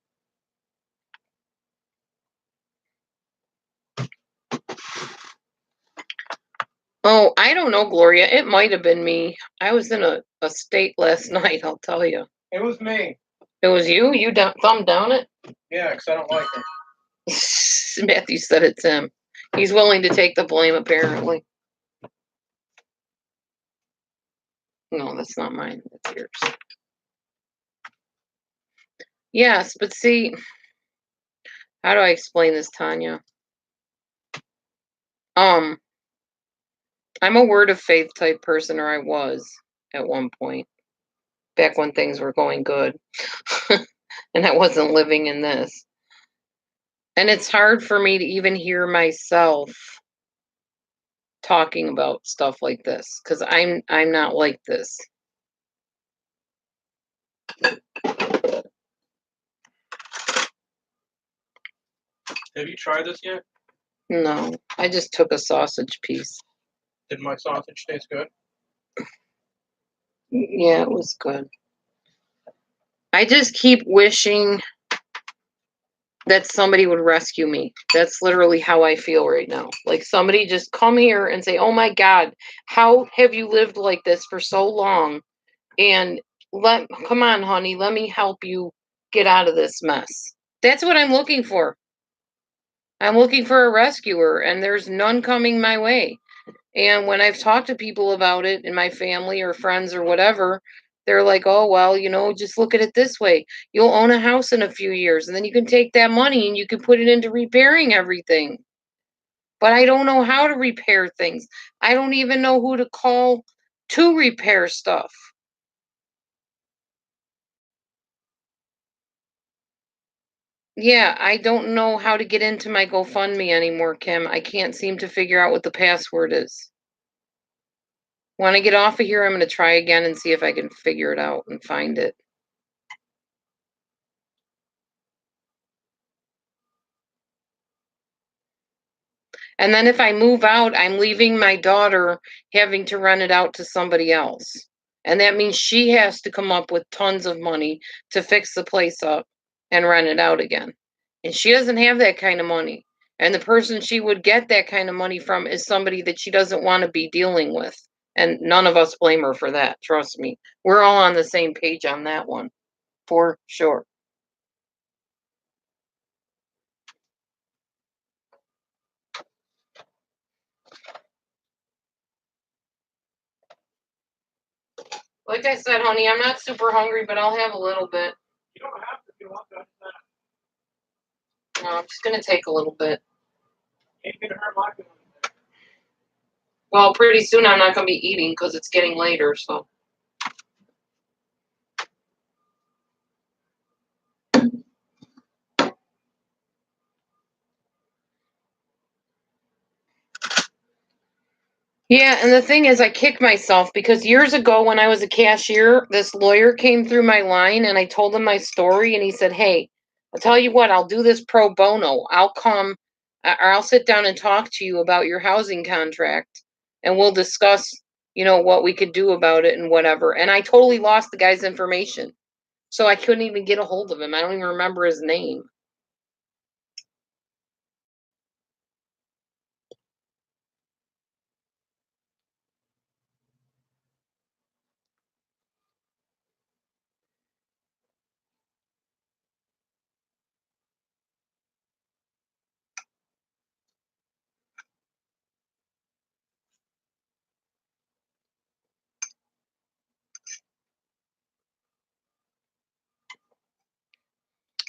Oh, I don't know, Gloria. It might have been me. I was in a state last night, I'll tell you. It was me. It was you? You thumbed down it? Yeah, because I don't like it. Matthew said it's him. He's willing to take the blame, apparently. No, that's not mine. That's yours. Yes, but see, how do I explain this, Tanya? I'm a word of faith type person, or I was at one point, back when things were going good. And I wasn't living in this. And it's hard for me to even hear myself talking about stuff like this because I'm not like this. Have you tried this yet? No, I just took a sausage piece. Did my sausage taste good? Yeah, it was good. I just keep wishing that somebody would rescue me. That's literally how I feel right now. Like somebody just come here and say, "Oh my God, how have you lived like this for so long? And come on, honey, let me help you get out of this mess." That's what I'm looking for. I'm looking for a rescuer, and there's none coming my way. And when I've talked to people about it in my family or friends or whatever, they're like, "Oh, well, just look at it this way. You'll own a house in a few years, and then you can take that money and you can put it into repairing everything." But I don't know how to repair things. I don't even know who to call to repair stuff. Yeah, I don't know how to get into my GoFundMe anymore, Kim. I can't seem to figure out what the password is. When I get off of here, I'm going to try again and see if I can figure it out and find it. And then if I move out, I'm leaving my daughter having to rent it out to somebody else. And that means she has to come up with tons of money to fix the place up and rent it out again. And she doesn't have that kind of money. And the person she would get that kind of money from is somebody that she doesn't want to be dealing with. And none of us blame her for that. Trust me. We're all on the same page on that one. For sure. Like I said, honey, I'm not super hungry, but I'll have a little bit. You don't have to if you want that. No, I'm just going to take a little bit. Ain't gonna hurt my feelings. Well, pretty soon I'm not going to be eating because it's getting later, so. Yeah, and the thing is, I kick myself because years ago when I was a cashier, this lawyer came through my line and I told him my story, and he said, "Hey, I'll tell you what, I'll do this pro bono. I'll come, or I'll sit down and talk to you about your housing contract, and we'll discuss, what we could do about it and whatever." And I totally lost the guy's information, so I couldn't even get a hold of him. I don't even remember his name.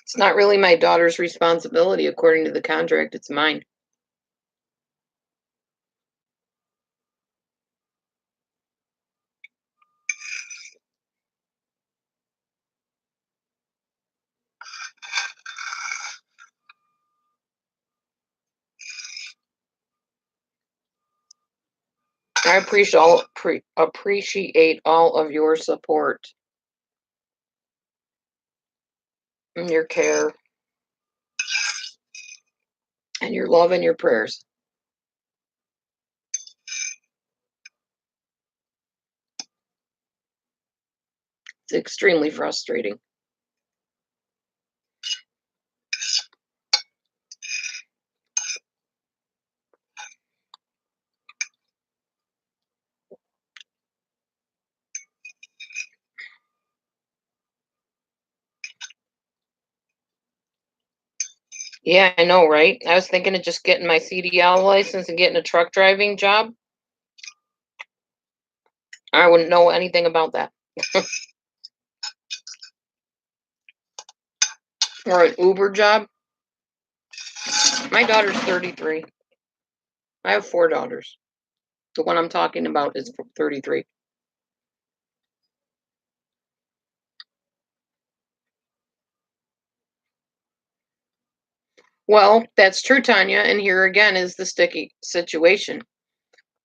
It's not really my daughter's responsibility, according to the contract. It's mine. I appreciate all of your support and your care and your love and your prayers. It's extremely frustrating. Yeah, I know, right? I was thinking of just getting my CDL license and getting a truck driving job. I wouldn't know anything about that. Or an Uber job. My daughter's 33. I have 4 daughters. The one I'm talking about is 33. Well, that's true, Tanya. And here again is the sticky situation.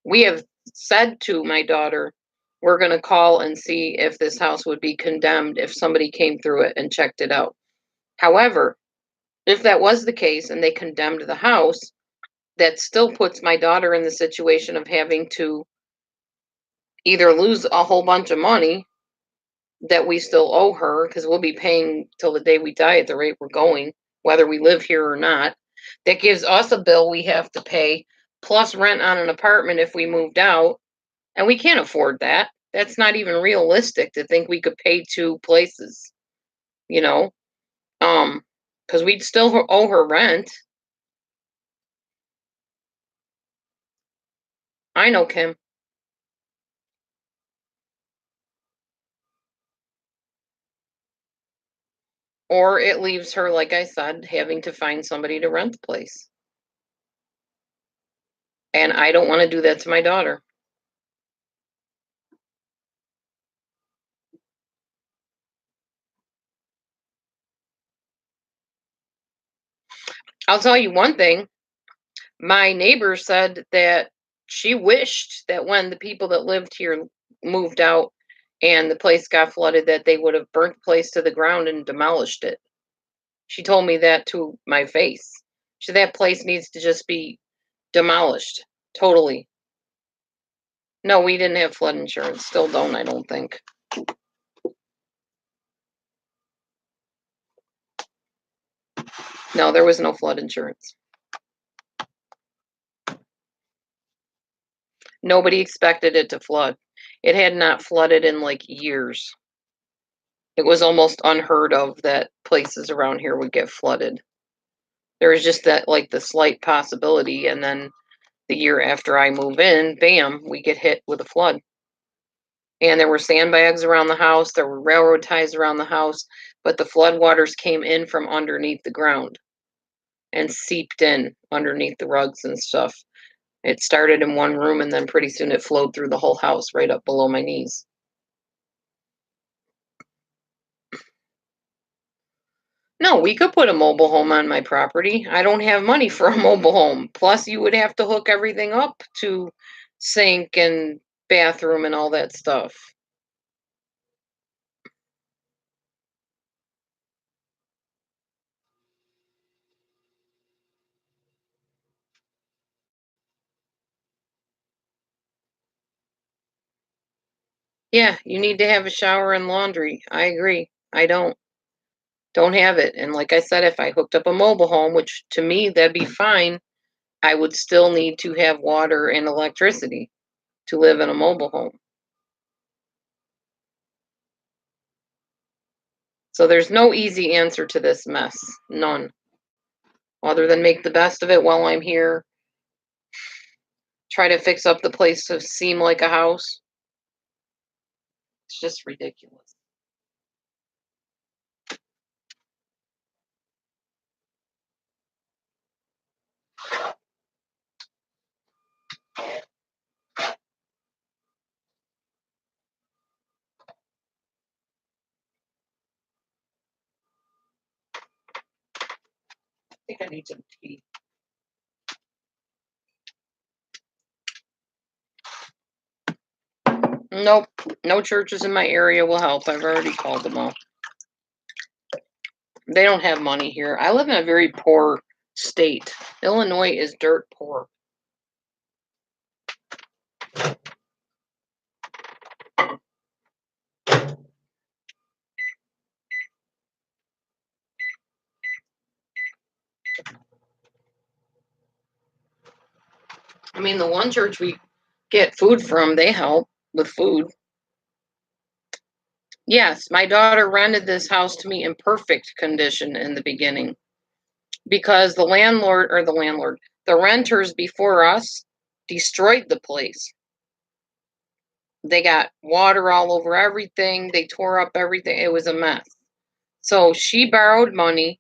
We have said to my daughter, we're going to call and see if this house would be condemned if somebody came through it and checked it out. However, if that was the case and they condemned the house, that still puts my daughter in the situation of having to either lose a whole bunch of money that we still owe her because we'll be paying till the day we die at the rate we're going, whether we live here or not. That gives us a bill we have to pay plus rent on an apartment if we moved out. And we can't afford that. That's not even realistic to think we could pay 2 places, you know? Because we'd still owe her rent. I know, Kim. Or it leaves her, like I said, having to find somebody to rent the place. And I don't want to do that to my daughter. I'll tell you one thing. My neighbor said that she wished that when the people that lived here moved out and the place got flooded, that they would have burnt the place to the ground and demolished it. She told me that to my face. She said that place needs to just be demolished totally. No, we didn't have flood insurance. Still don't, I don't think. No, there was no flood insurance. Nobody expected it to flood. It had not flooded in like years. It was almost unheard of that places around here would get flooded. There was just that, like, the slight possibility, and then the year after I move in, bam, we get hit with a flood. And there were sandbags around the house, there were railroad ties around the house, but the flood waters came in from underneath the ground and seeped in underneath the rugs and stuff. It started in one room and then pretty soon it flowed through the whole house right up below my knees. No, we could put a mobile home on my property. I don't have money for a mobile home. Plus, you would have to hook everything up to sink and bathroom and all that stuff. Yeah, you need to have a shower and laundry. I agree. I don't have it. And like I said, if I hooked up a mobile home, which to me that'd be fine, I would still need to have water and electricity to live in a mobile home. So there's no easy answer to this mess. None. Other than make the best of it while I'm here, try to fix up the place to seem like a house. It's just ridiculous. I think I need some tea. Nope. No churches in my area will help. I've already called them all. They don't have money here. I live in a very poor state. Illinois is dirt poor. I mean, the one church we get food from, they help with food. Yes, my daughter rented this house to me in perfect condition in the beginning because the renters before us destroyed the place. They got water all over everything. They tore up everything. It was a mess. So she borrowed money,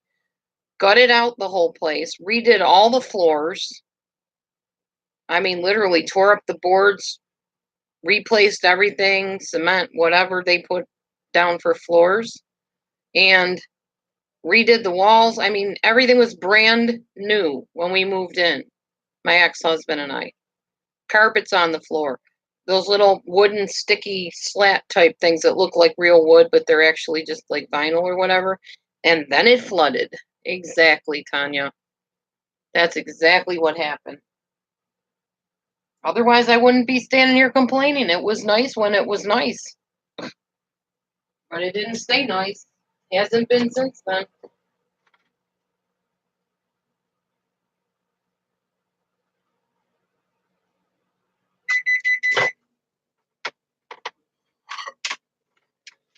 gutted out the whole place, redid all the floors. I mean, literally tore up the boards, replaced everything, cement, whatever they put down for floors, and redid the walls. I mean, everything was brand new when we moved in, my ex-husband and I. Carpets on the floor. Those little wooden sticky slat type things that look like real wood, but they're actually just like vinyl or whatever. And then it flooded. Exactly, Tanya. That's exactly what happened. Otherwise, I wouldn't be standing here complaining. It was nice when it was nice, but it didn't stay nice. Hasn't been since then.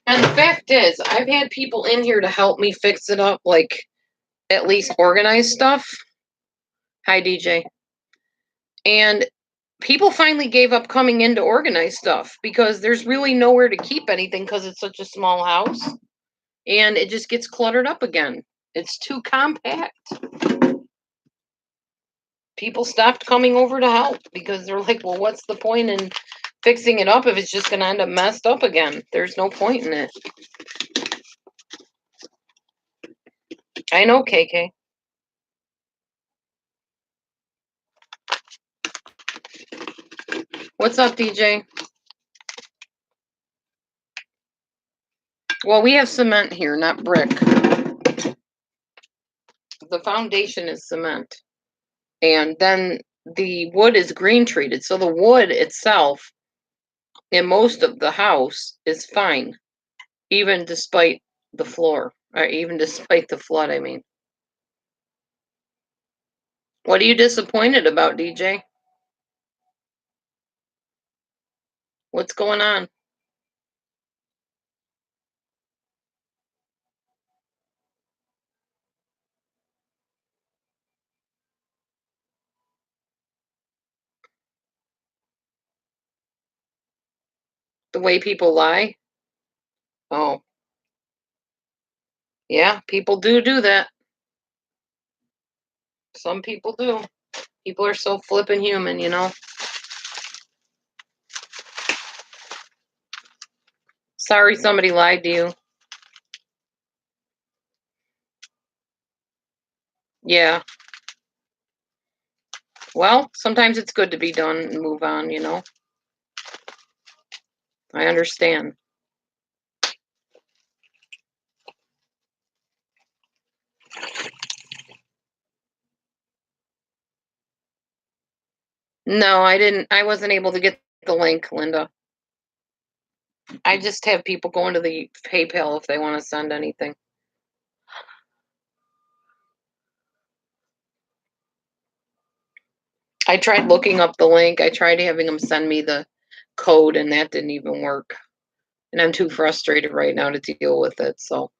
And the fact is, I've had people in here to help me fix it up, like at least organize stuff. Hi, DJ. And people finally gave up coming in to organize stuff because there's really nowhere to keep anything because it's such a small house and it just gets cluttered up again. It's too compact. People stopped coming over to help because they're like, well, what's the point in fixing it up if it's just going to end up messed up again? There's no point in it. I know, KK. What's up, DJ? Well, we have cement here, not brick. The foundation is cement. And then the wood is green treated. So the wood itself in most of the house is fine, even despite the floor, or even despite the flood, I mean. What are you disappointed about, DJ? What's going on? The way people lie? Oh, yeah, people do that. Some people do. People are so flippin' human, you know? Sorry somebody lied to you. Yeah. Well, sometimes it's good to be done and move on, you know? I understand. No, I didn't. I wasn't able to get the link, Linda. I just have people go into the PayPal if they want to send anything. I tried looking up the link. I tried having them send me the code, and that didn't even work. And I'm too frustrated right now to deal with it. So,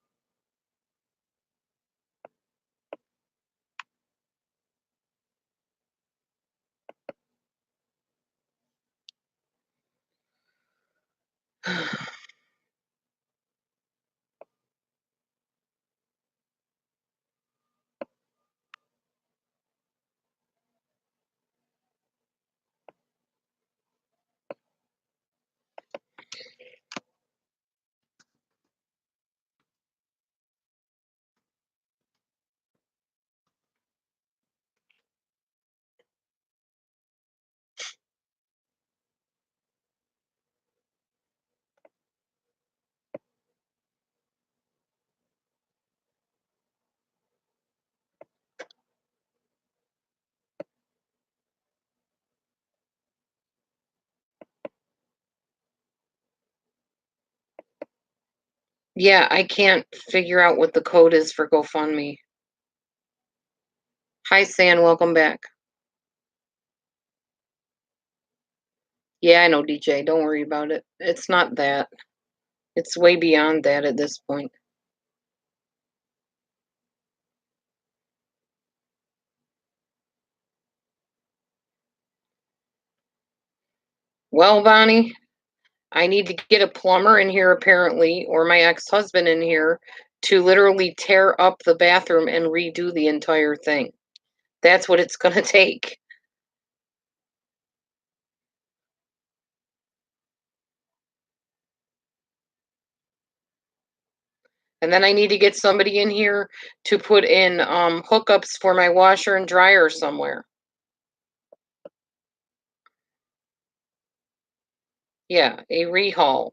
yeah, I can't figure out what the code is for GoFundMe. Hi, San. Welcome back. Yeah, I know, DJ. Don't worry about it. It's not that. It's way beyond that at this point. Well, Bonnie, I need to get a plumber in here apparently, or my ex-husband in here to literally tear up the bathroom and redo the entire thing. That's what it's going to take. And then I need to get somebody in here to put in hookups for my washer and dryer somewhere. Yeah, a rehaul.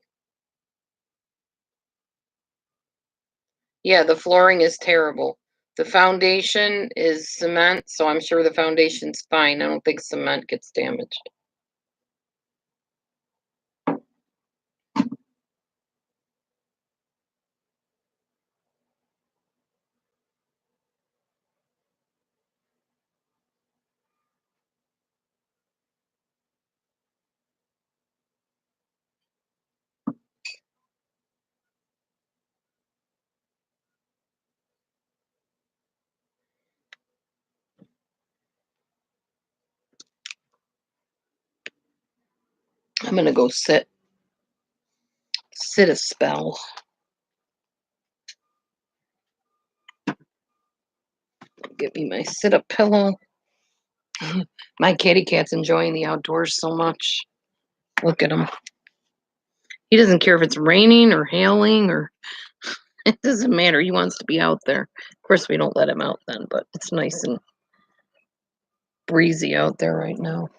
Yeah, the flooring is terrible. The foundation is cement, so I'm sure the foundation's fine. I don't think cement gets damaged. I'm gonna go sit a spell. Get me my sit up pillow. My kitty cat's enjoying the outdoors so much. Look at him. He doesn't care if it's raining or hailing or it doesn't matter. He wants to be out there. Of course, we don't let him out then, but it's nice and breezy out there right now.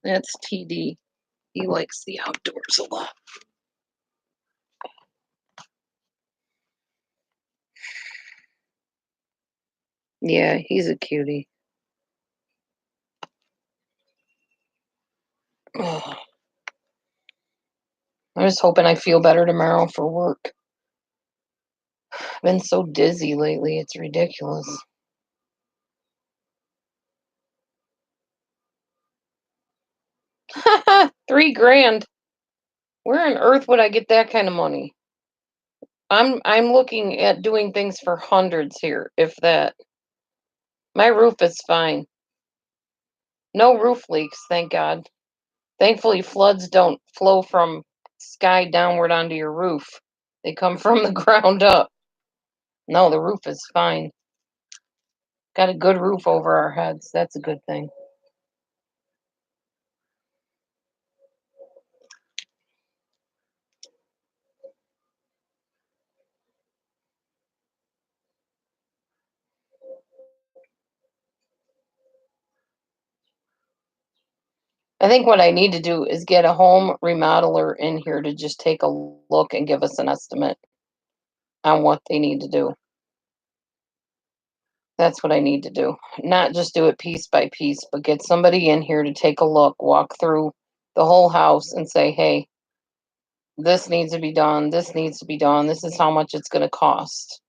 That's TD. He likes the outdoors a lot. Yeah, he's a cutie. Oh, I'm just hoping I feel better tomorrow for work. I've been so dizzy lately, it's ridiculous. $3,000. Where on earth would I get that kind of money? I'm looking at doing things for hundreds here, if that. My roof is fine. No roof leaks, thank God. Thankfully, floods don't flow from sky downward onto your roof. They come from the ground up. No, the roof is fine. Got a good roof over our heads. That's a good thing. I think what I need to do is get a home remodeler in here to just take a look and give us an estimate on what they need to do. That's what I need to do. Not just do it piece by piece, but get somebody in here to take a look, walk through the whole house and say, hey, this needs to be done. This needs to be done. This is how much it's going to cost.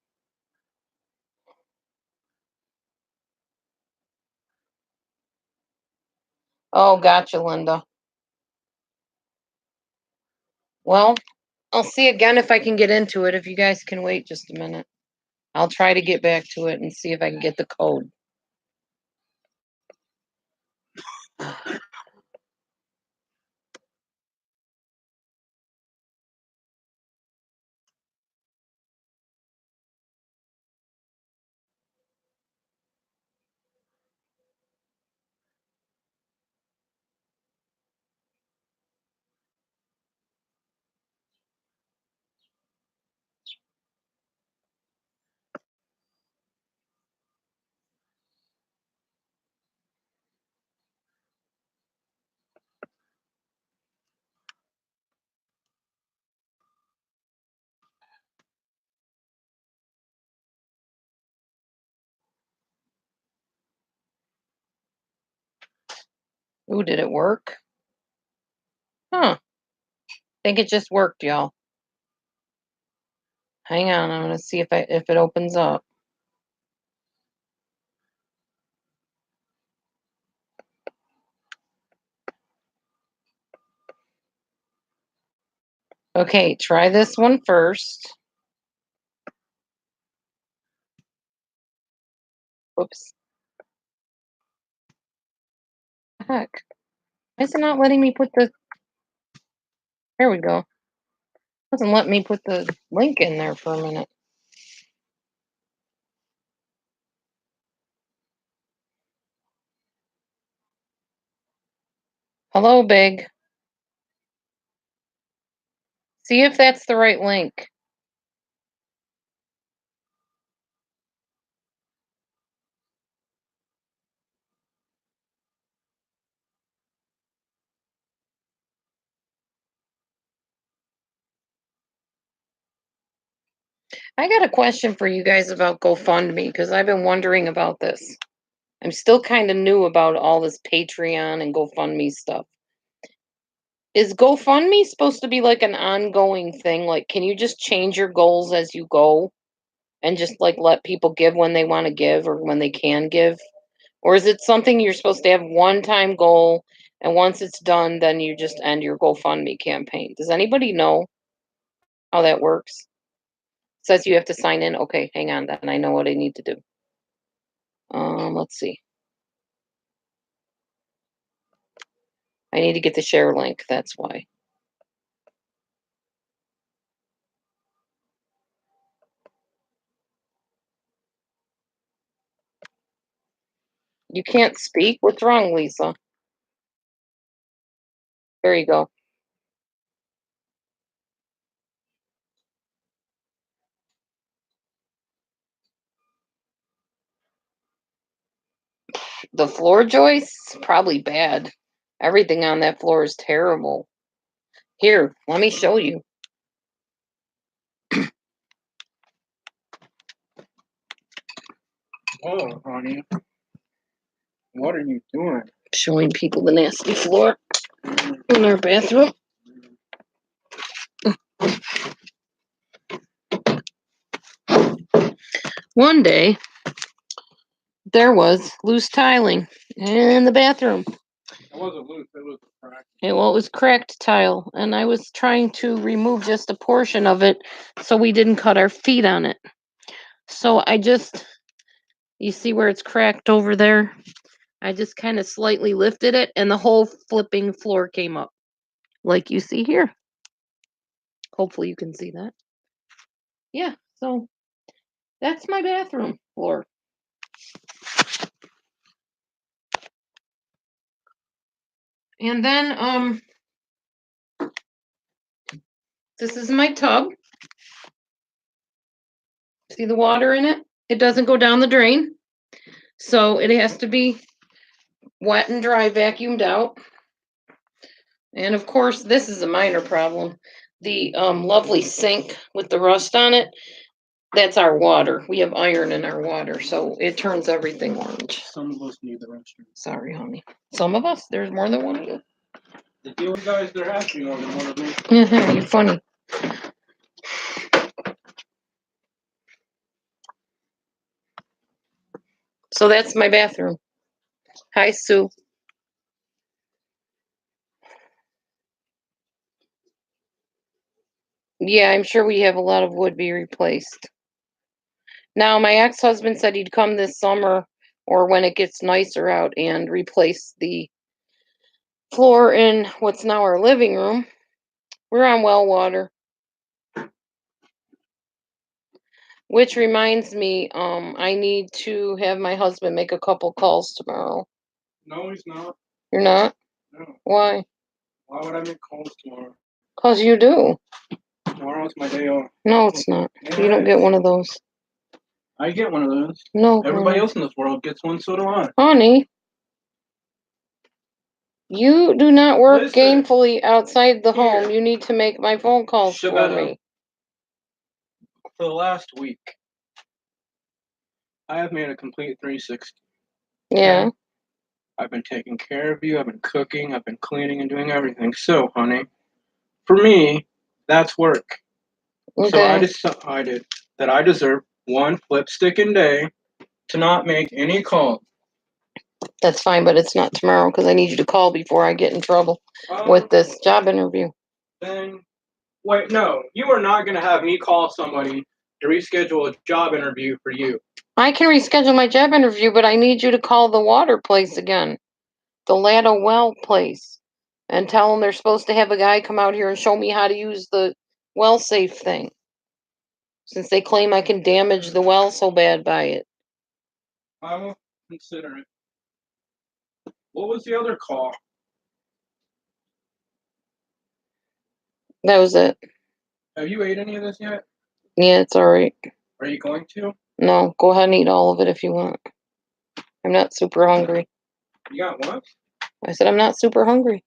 Oh, gotcha, Linda. Well, I'll see again if I can get into it. If you guys can wait just a minute, I'll try to get back to it and see if I can get the code. Ooh, did it work? Huh. Think it just worked, y'all. Hang on, I'm gonna see if it opens up. Okay, try this one first. Oops. Heck. Why is it not letting me put the there we go. Doesn't let me put the link in there for a minute. Hello, Big. See if that's the right link. I got a question for you guys about GoFundMe because I've been wondering about this. I'm still kind of new about all this Patreon and GoFundMe stuff. Is GoFundMe supposed to be like an ongoing thing? Like, can you just change your goals as you go and just like let people give when they want to give or when they can give? Or is it something you're supposed to have one time goal and once it's done, then you just end your GoFundMe campaign? Does anybody know how that works? Says you have to sign in. Okay, hang on, then I know what I need to do. Let's see. I need to get the share link. That's why. You can't speak? What's wrong, Lisa? There you go. The floor joists? Probably bad. Everything on that floor is terrible. Here, let me show you. Oh, honey. What are you doing? Showing people the nasty floor in our bathroom. One day, there was loose tiling in the bathroom. It wasn't loose, it was cracked. It was cracked tile, and I was trying to remove just a portion of it so we didn't cut our feet on it. So you see where it's cracked over there? I just kind of slightly lifted it, and the whole flipping floor came up, like you see here. Hopefully you can see that. Yeah, so that's my bathroom floor. And then, this is my tub. See the water in it? It doesn't go down the drain. So it has to be wet and dry, vacuumed out. And of course, this is a minor problem. The lovely sink with the rust on it, that's our water. We have iron in our water, so it turns everything orange. Some of us need the restroom. Sorry, honey. Some of us, there's more than one of you. The deal guys, there has to be more than one of me. You're funny. So that's my bathroom. Hi, Sue. Yeah, I'm sure we have a lot of wood be replaced. Now, my ex-husband said he'd come this summer or when it gets nicer out and replace the floor in what's now our living room. We're on well water. Which reminds me, I need to have my husband make a couple calls tomorrow. No, he's not. You're not? No. Why? Why would I make calls tomorrow? 'Cause you do. Tomorrow's my day off. No, it's not. Yeah, You don't get one of those. I get one of those. No, Everybody honey. else in this world gets one, so do I. Honey, you do not work Listen. gainfully outside the Here. home. You need to make my phone calls for Shabetta. me. For the last week, I have made a complete 360. Yeah. I've been taking care of you. I've been cooking. I've been cleaning and doing everything. So, honey, for me, that's work. So I Okay. decided that I deserve one flipsticking day to not make any calls. That's fine, but it's not tomorrow because I need you to call before I get in trouble with this job interview. Then, wait, no, you are not going to have me call somebody to reschedule a job interview for you. I can reschedule my job interview, but I need you to call the water place again, the Laddo Well place, and tell them they're supposed to have a guy come out here and show me how to use the well safe thing. Since they claim I can damage the well so bad by it. I will consider it. What was the other call? That was it. Have you ate any of this yet? Yeah, it's alright. Are you going to? No, go ahead and eat all of it if you want. I'm not super hungry. You got what? I said I'm not super hungry.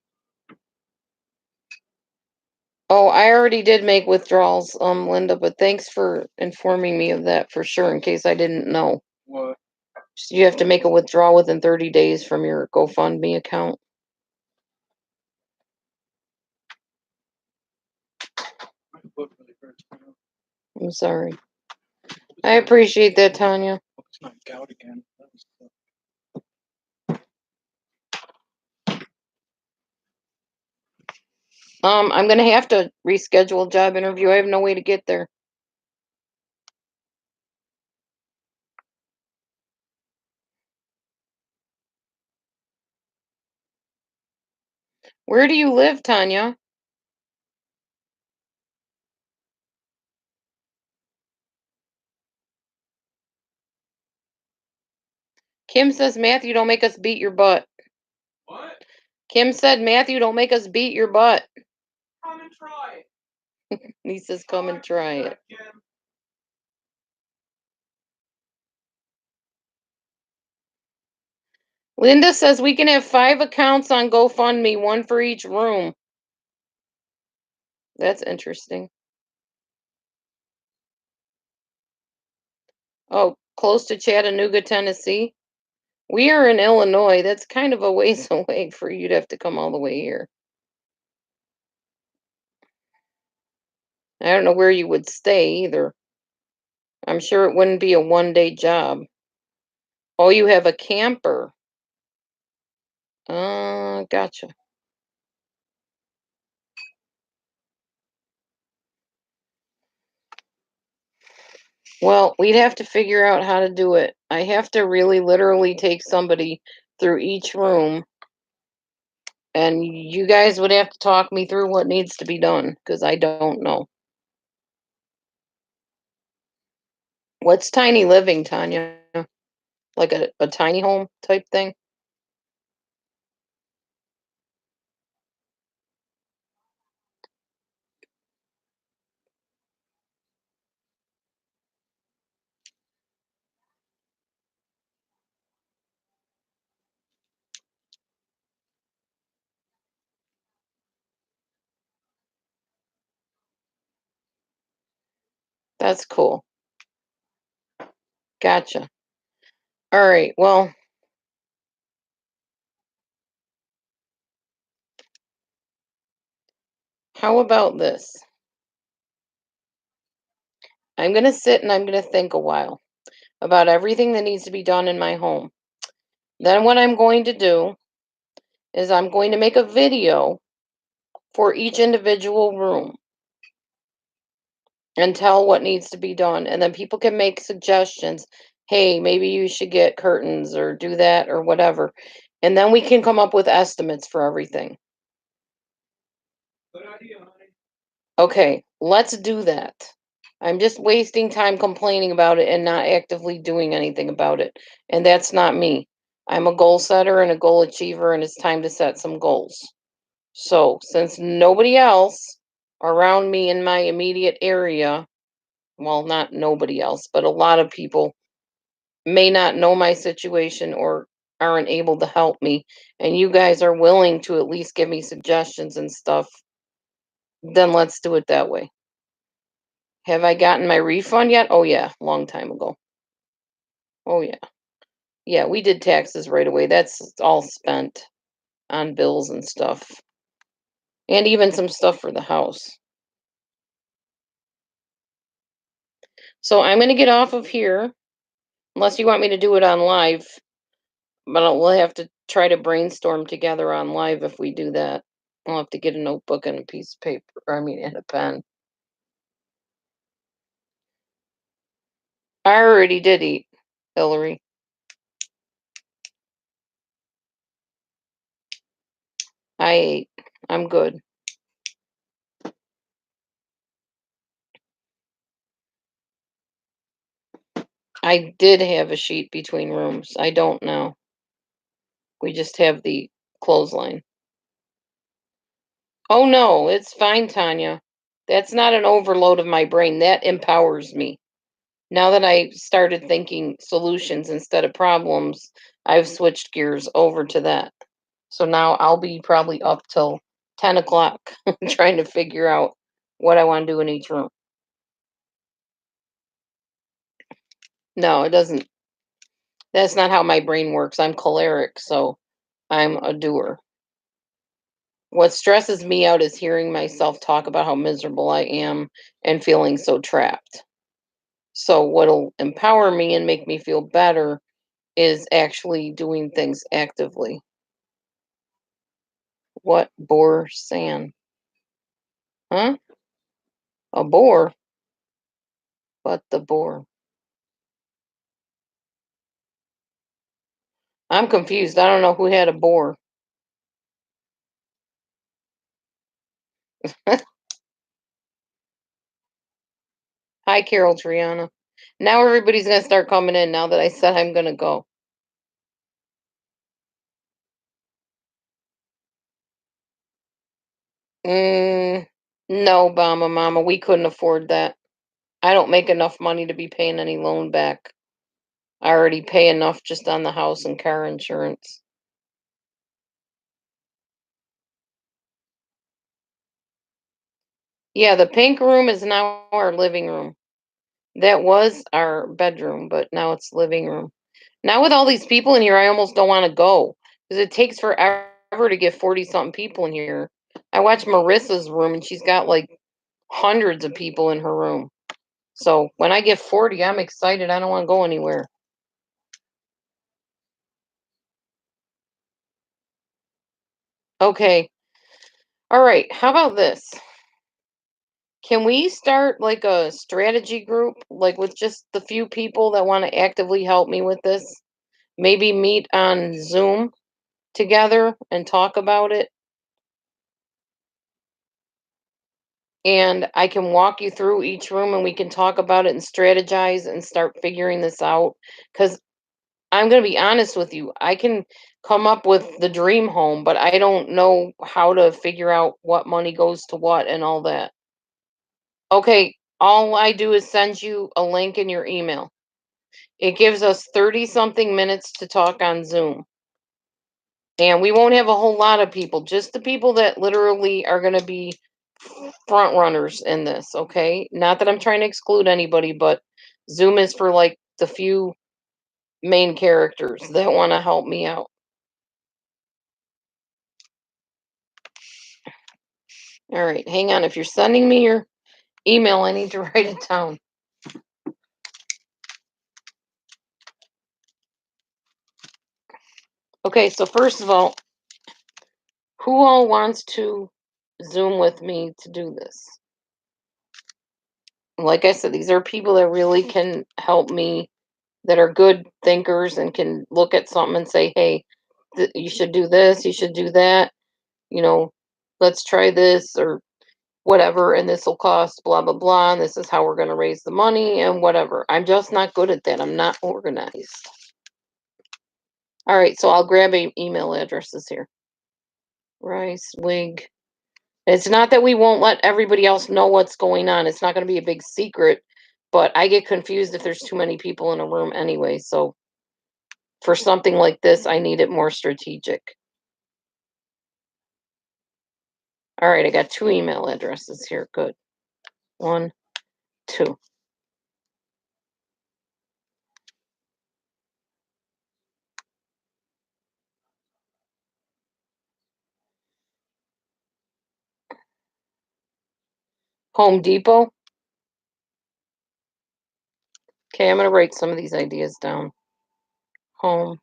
Oh, I already did make withdrawals, Linda, but thanks for informing me of that for sure in case I didn't know. What? You have to make a withdrawal within 30 days from your GoFundMe account. I'm sorry. I appreciate that, Tanya. It's not gout again. I'm gonna have to reschedule a job interview. I have no way to get there. Where do you live, Tanya? Kim says, Matthew, don't make us beat your butt. What? Kim said, Matthew, don't make us beat your butt. Come and try it. He says, come and try it. Linda says we can have 5 accounts on GoFundMe, one for each room. That's interesting. Oh, close to Chattanooga, Tennessee. We are in Illinois. That's kind of a ways away for you to have to come all the way here. I don't know where you would stay either. I'm sure it wouldn't be a one-day job. Oh, you have a camper. Gotcha. Well, we'd have to figure out how to do it. I have to really literally take somebody through each room, and you guys would have to talk me through what needs to be done because I don't know. What's tiny living, Tanya? Like a tiny home type thing? That's cool. Gotcha. All right. Well, how about this? I'm going to sit and I'm going to think a while about everything that needs to be done in my home. Then, what I'm going to do is I'm going to make a video for each individual room and tell what needs to be done. And then people can make suggestions. Hey, maybe you should get curtains or do that or whatever. And then we can come up with estimates for everything. Okay, let's do that. I'm just wasting time complaining about it and not actively doing anything about it. And that's not me. I'm a goal setter and a goal achiever, and it's time to set some goals. So, since nobody else around me in my immediate area, well, not nobody else, but a lot of people may not know my situation or aren't able to help me, and you guys are willing to at least give me suggestions and stuff, then let's do it that way. Have I gotten my refund yet? Oh, yeah, long time ago. Oh, yeah. Yeah, we did taxes right away. That's all spent on bills and stuff, and even some stuff for the house. So I'm going to get off of here, unless you want me to do it on live, but we'll have to try to brainstorm together on live if we do that. I'll have to get a notebook and a piece of paper, and a pen. I already did eat, Hillary. I ate. I'm good. I did have a sheet between rooms. I don't now. We just have the clothesline. Oh no, it's fine, Tanya. That's not an overload of my brain. That empowers me. Now that I started thinking solutions instead of problems, I've switched gears over to that. So now I'll be probably up till 10 o'clock trying to figure out what I want to do in each room. No, it doesn't. That's not how my brain works. I'm choleric, so I'm a doer. What stresses me out is hearing myself talk about how miserable I am and feeling so trapped. So, what'll empower me and make me feel better is actually doing things actively. What bore sand? Huh? A bore? What the bore? I'm confused. I don't know who had a bore. Hi, Carol Triana. Now everybody's going to start coming in now that I said I'm going to go. Mm, no, Obama Mama, we couldn't afford that. I don't make enough money to be paying any loan back. I already pay enough just on the house and car insurance. Yeah, the pink room is now our living room. That was our bedroom, but now it's living room. Now with all these people in here, I almost don't want to go because it takes forever to get 40 something people in here. I watched Marissa's room and she's got like hundreds of people in her room. So when I get 40, I'm excited. I don't want to go anywhere. Okay. All right. How about this? Can we start like a strategy group, like with just the few people that want to actively help me with this? Maybe meet on Zoom together and talk about it. And I can walk you through each room and we can talk about it and strategize and start figuring this out. Because I'm going to be honest with you, I can come up with the dream home, but I don't know how to figure out what money goes to what and all that. Okay, all I do is send you a link in your email. It gives us 30 something minutes to talk on Zoom. And we won't have a whole lot of people, just the people that literally are going to be front runners in this, okay? Not that I'm trying to exclude anybody, but Zoom is for like the few main characters that want to help me out. All right, hang on. If you're sending me your email, I need to write it down. Okay, so first of all, who all wants to Zoom with me to do this? Like I said, these are people that really can help me, that are good thinkers and can look at something and say, hey, you should do this, you should do that, you know, let's try this or whatever, and this will cost blah, blah, blah, and this is how we're going to raise the money and whatever. I'm just not good at that. I'm not organized. All right, so I'll grab email addresses here. Rice Wig. It's not that we won't let everybody else know what's going on. It's not going to be a big secret, but I get confused if there's too many people in a room anyway. So for something like this, I need it more strategic. All right, I got 2 email addresses here. Good. 1, 2. Home Depot. Okay, I'm going to write some of these ideas down. Home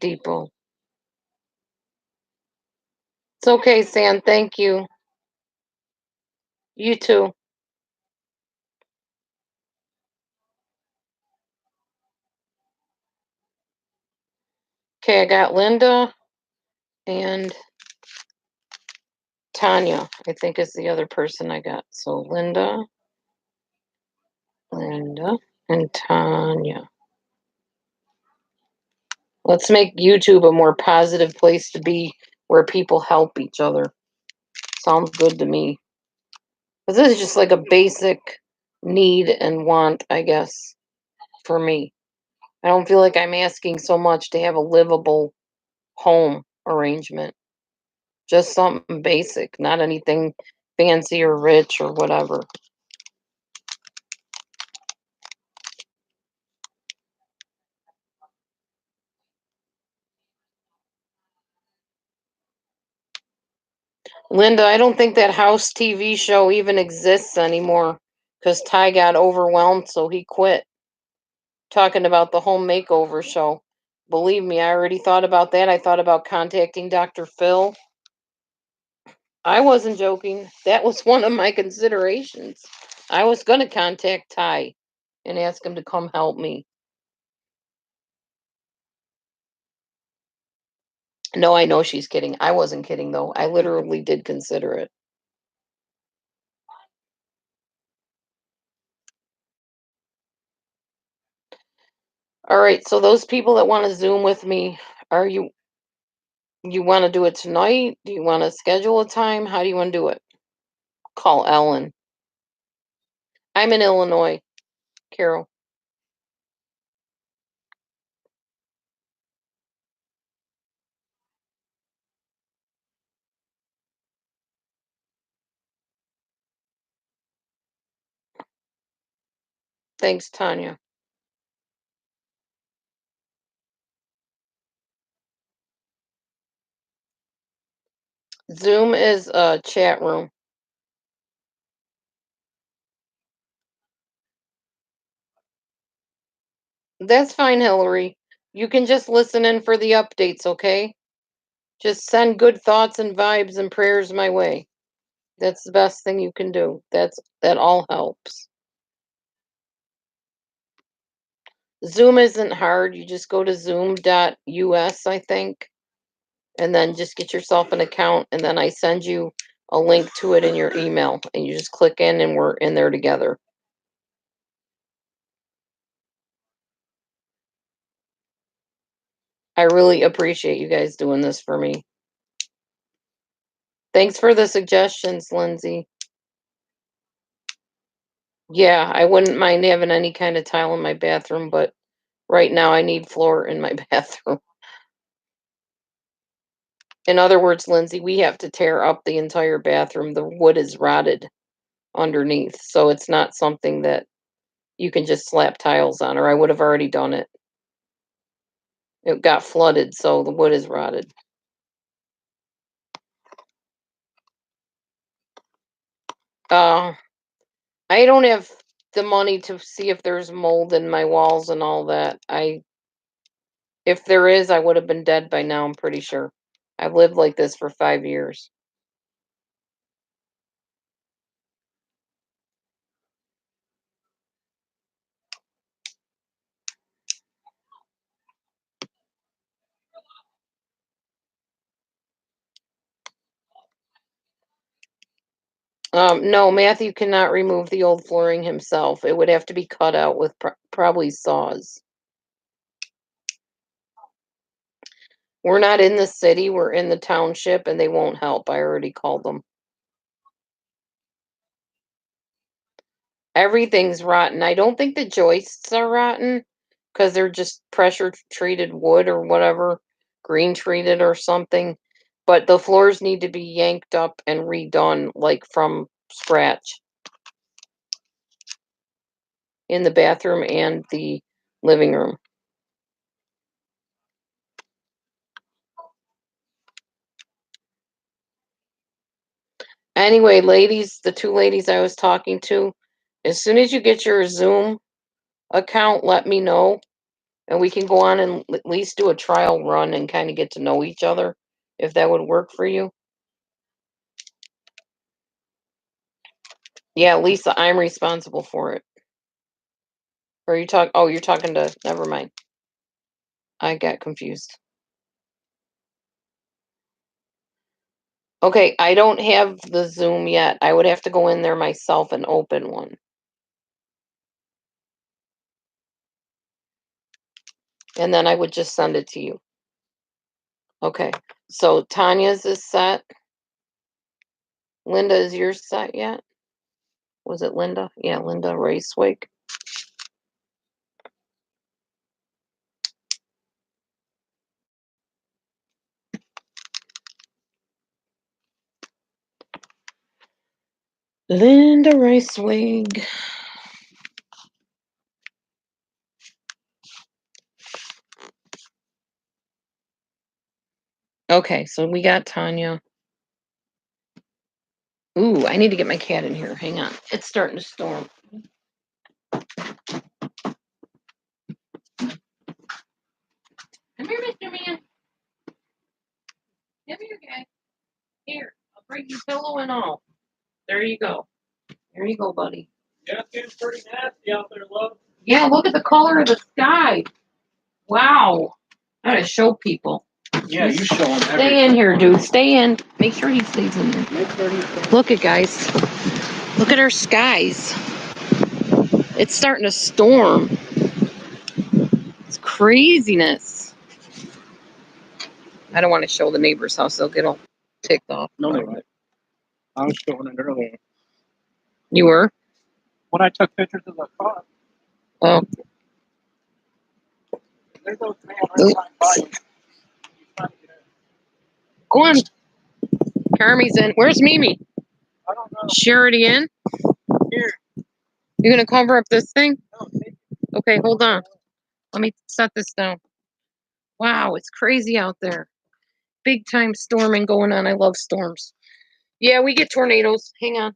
Depot. It's okay, Sam. Thank you. You too. Okay, I got Linda and Tanya, I think is the other person I got. So Linda, and Tanya. Let's make YouTube a more positive place to be where people help each other. Sounds good to me. Because this is just like a basic need and want, I guess, for me. I don't feel like I'm asking so much to have a livable home arrangement. Just something basic, not anything fancy or rich or whatever. Linda, I don't think that house TV show even exists anymore because Ty got overwhelmed, so he quit. Talking about the home makeover show. Believe me, I already thought about that. I thought about contacting Dr. Phil. I wasn't joking. That was one of my considerations. I was going to contact Ty and ask him to come help me. No, I know she's kidding. I wasn't kidding, though. I literally did consider it. All right, so those people that want to Zoom with me, are you want to do it tonight? Do you want to schedule a time? How do you want to do it? Call Ellen. I'm in Illinois, Carol. Thanks, Tanya. Zoom is a chat room. That's fine, Hillary. You can just listen in for the updates, okay? Just send good thoughts and vibes and prayers my way. That's the best thing you can do. That all helps. Zoom isn't hard. You just go to zoom.us, I think, and then just get yourself an account, and then I send you a link to it in your email, and you just click in, and we're in there together. I really appreciate you guys doing this for me. Thanks for the suggestions, Lindsay. Yeah, I wouldn't mind having any kind of tile in my bathroom, but right now I need floor in my bathroom. In other words, Lindsay, we have to tear up the entire bathroom. The wood is rotted underneath, so it's not something that you can just slap tiles on, or I would have already done it. It got flooded, so the wood is rotted. I don't have the money to see if there's mold in my walls and all that. If there is, I would have been dead by now, I'm pretty sure. I've lived like this for 5 years. No, Matthew cannot remove the old flooring himself. It would have to be cut out with probably saws. We're not in the city, we're in the township, and they won't help. I already called them. Everything's rotten. I don't think the joists are rotten because they're just pressure treated wood or whatever, green treated or something. But the floors need to be yanked up and redone like from scratch in the bathroom and the living room. Anyway, ladies, the two ladies I was talking to, as soon as you get your Zoom account, let me know. And we can go on and at least do a trial run and kind of get to know each other, if that would work for you. Yeah, Lisa, I'm responsible for it. Or you talk? Oh, you're talking to. Never mind. I got confused. Okay, I don't have the Zoom yet. I would have to go in there myself and open one. And then I would just send it to you. Okay, so Tanya's is set. Linda, is yours set yet? Was it Linda? Yeah, Linda Racewake. Linda Racewig. Okay, so we got Tanya. Ooh, I need to get my cat in here. Hang on. It's starting to storm. Come here, Mr. Man. Come here, guy. Here, I'll bring you pillow and all. There you go. There you go, buddy. Yeah, it's getting pretty nasty out there, love. Yeah, look at the color of the sky. Wow. I gotta show people. Yeah, you show them. Stay in here, dude. Stay in. Make sure he stays in there. Look at guys. Look at our skies. It's starting to storm. It's craziness. I don't want to show the neighbor's house. They'll get all ticked off. No, they won't. I was showing it earlier. You were? When I took pictures of the car. Oh. There goes man right by you. Go on. Carmi's in. Where's Mimi? I don't know. She already in? Here. You gonna cover up this thing? No, Okay, hold on. Let me set this down. Wow, it's crazy out there. Big time storming going on. I love storms. Yeah, we get tornadoes. Hang on.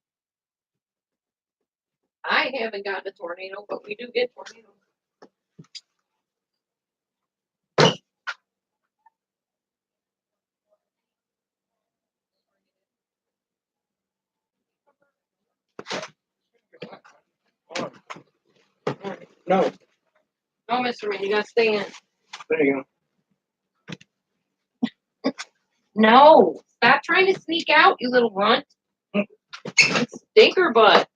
I haven't gotten a tornado, but we do get tornadoes. No. No, Mr. Man, you gotta stay in. There you go. No, stop trying to sneak out, you little runt. Stinker butt.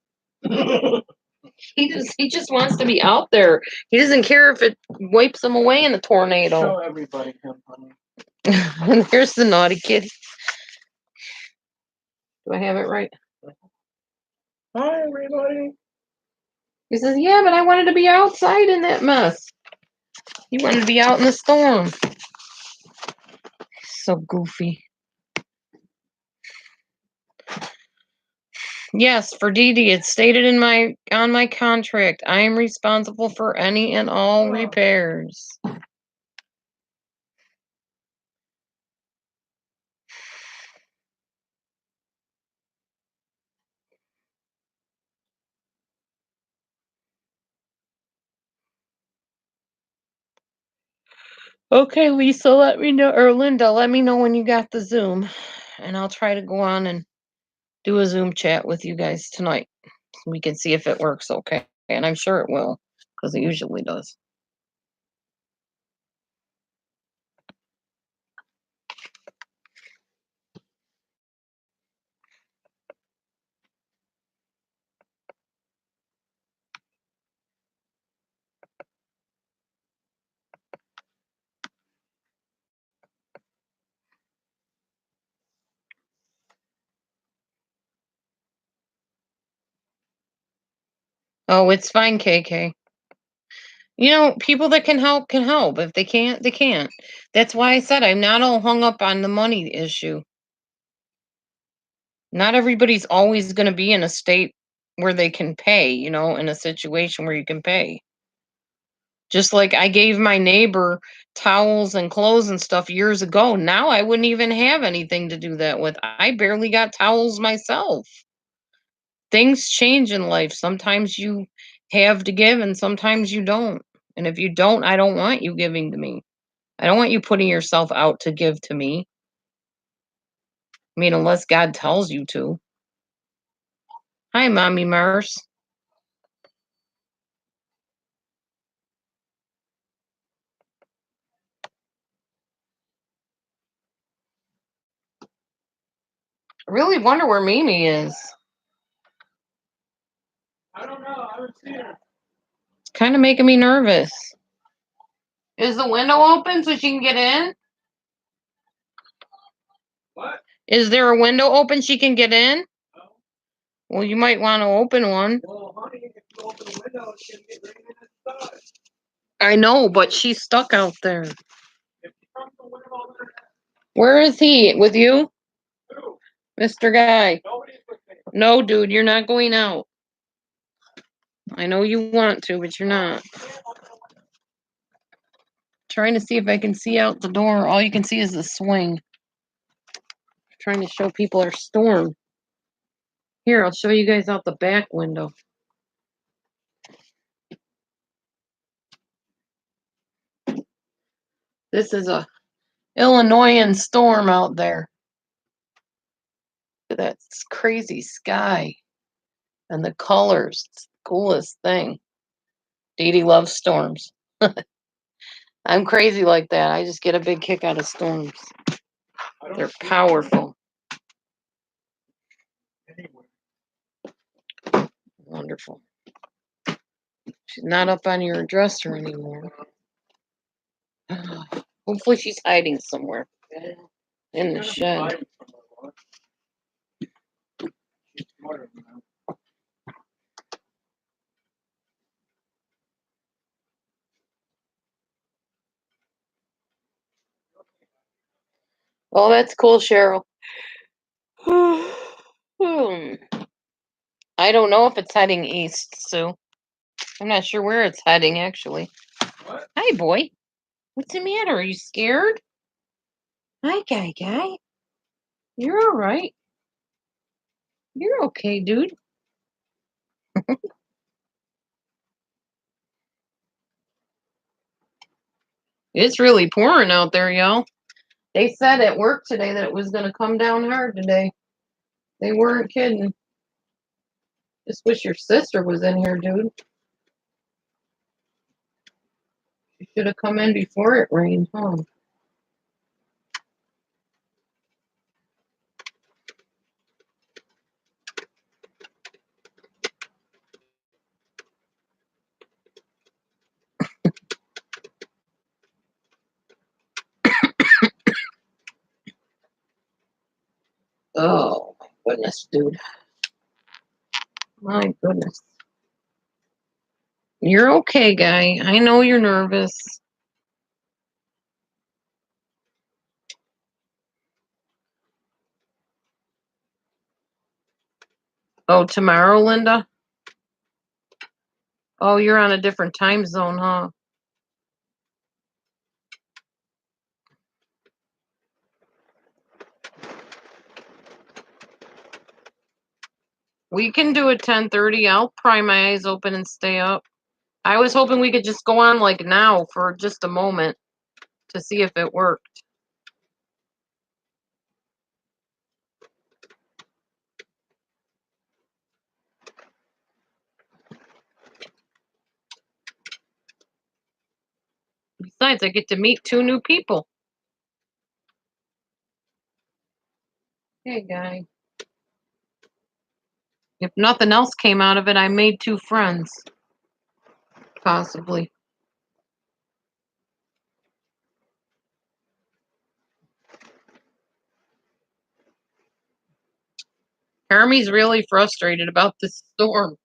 He just wants to be out there. He doesn't care if it wipes him away in a tornado. Show everybody him, honey. And there's the naughty kid. Do I have it right? Hi, everybody. He says, yeah, but I wanted to be outside in that mess. He wanted to be out in the storm. So goofy. Yes, for Dee Dee, it's stated in on my contract. I am responsible for any and all repairs. Okay, Lisa, let me know, or Linda, let me know when you got the Zoom, and I'll try to go on and do a Zoom chat with you guys tonight. So we can see if it works okay. And I'm sure it will, because it usually does. Oh, it's fine, KK. You know, people that can help can help. If they can't, they can't. That's why I said I'm not all hung up on the money issue. Not everybody's always going to be in a state where they can pay, you know, in a situation where you can pay. Just like I gave my neighbor towels and clothes and stuff years ago. Now I wouldn't even have anything to do that with. I barely got towels myself. Things change in life. Sometimes you have to give and sometimes you don't. And if you don't, I don't want you giving to me. I don't want you putting yourself out to give to me. I mean, unless God tells you to. Hi, Mommy Mars. I really wonder where Mimi is. I don't know. I haven't seen her. It's kind of making me nervous. Is the window open so she can get in? What? Is there a window open she can get in? No. Well, you might want to open one. Well, honey, if you open the window, it's gonna get raining inside. I know, but she's stuck out there. If you come to the window over there, Where is he? With you? who? Mr. Guy. Nobody's with me. No, dude, you're not going out. I know you want to, but you're not. Trying to see if I can see out the door. All you can see is the swing. Trying to show people our storm. Here, I'll show you guys out the back window. This is a Illinoisan storm out there. Look at that crazy sky and the colors. It's the coolest thing. Dee Dee loves storms. I'm crazy like that. I just get a big kick out of storms. They're powerful. Wonderful. She's not up on your dresser anymore. Hopefully she's hiding somewhere in the shed. Oh, that's cool, Cheryl. I don't know if it's heading east, Sue. I'm not sure where it's heading, actually. What? Hi, boy. What's the matter? Are you scared? Hi, Guy. You're all right. You're okay, dude. It's really pouring out there, y'all. They said at work today that it was going to come down hard today. They weren't kidding. Just wish your sister was in here, dude. She should have come in before it rained, huh? Oh, my goodness, dude. My goodness. You're okay, Guy. I know you're nervous. Oh, tomorrow, Linda? Oh, you're on a different time zone, huh? We can do it 10:30. I'll pry my eyes open and stay up. I was hoping we could just go on like now for just a moment to see if it worked. Besides, I get to meet 2 new people. Hey, guy. If nothing else came out of it, I made 2 friends. Possibly. Hermie's really frustrated about this storm.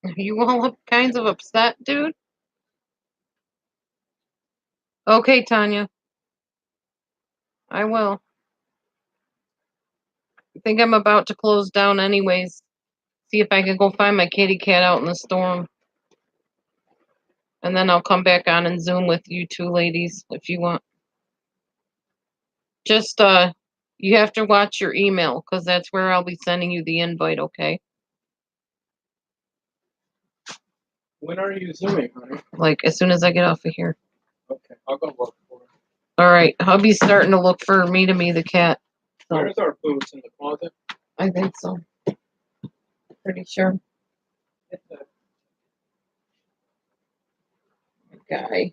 Are you all kinds of upset, dude? Okay, Tanya. I will. I think I'm about to close down anyways. See if I can go find my kitty cat out in the storm. And then I'll come back on and Zoom with you 2 ladies if you want. Just you have to watch your email because that's where I'll be sending you the invite, okay? When are you zooming, honey? Like as soon as I get off of here. Okay, I'll go look for it. All right, hubby's starting to look for me the cat. So Where's our boots in the closet? I think so. Pretty sure. Guy.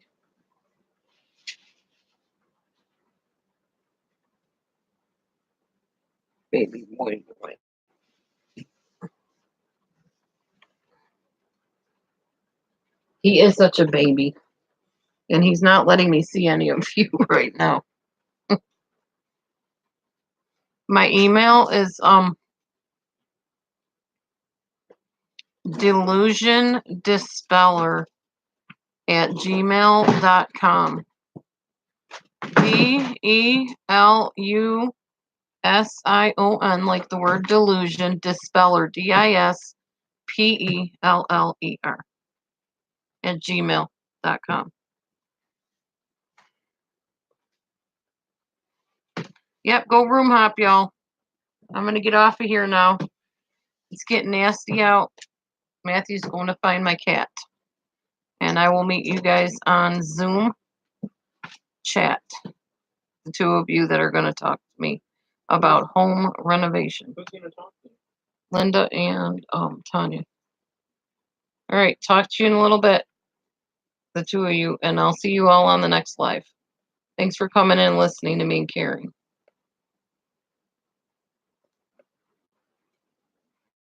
Baby boy. He is such a baby. And he's not letting me see any of you right now. My email is delusiondispeller@gmail.com. DELUSION, like the word delusion, dispeller, DISPELLER @gmail.com. Yep, go room hop, y'all. I'm gonna get off of here now. It's getting nasty out. Matthew's going to find my cat. And I will meet you guys on Zoom chat. The 2 of you that are going to talk to me about home renovation. Who's gonna talk to you? Linda and Tanya. All right, talk to you in a little bit. The 2 of you, and I'll see you all on the next live. Thanks for coming in, listening to me and caring.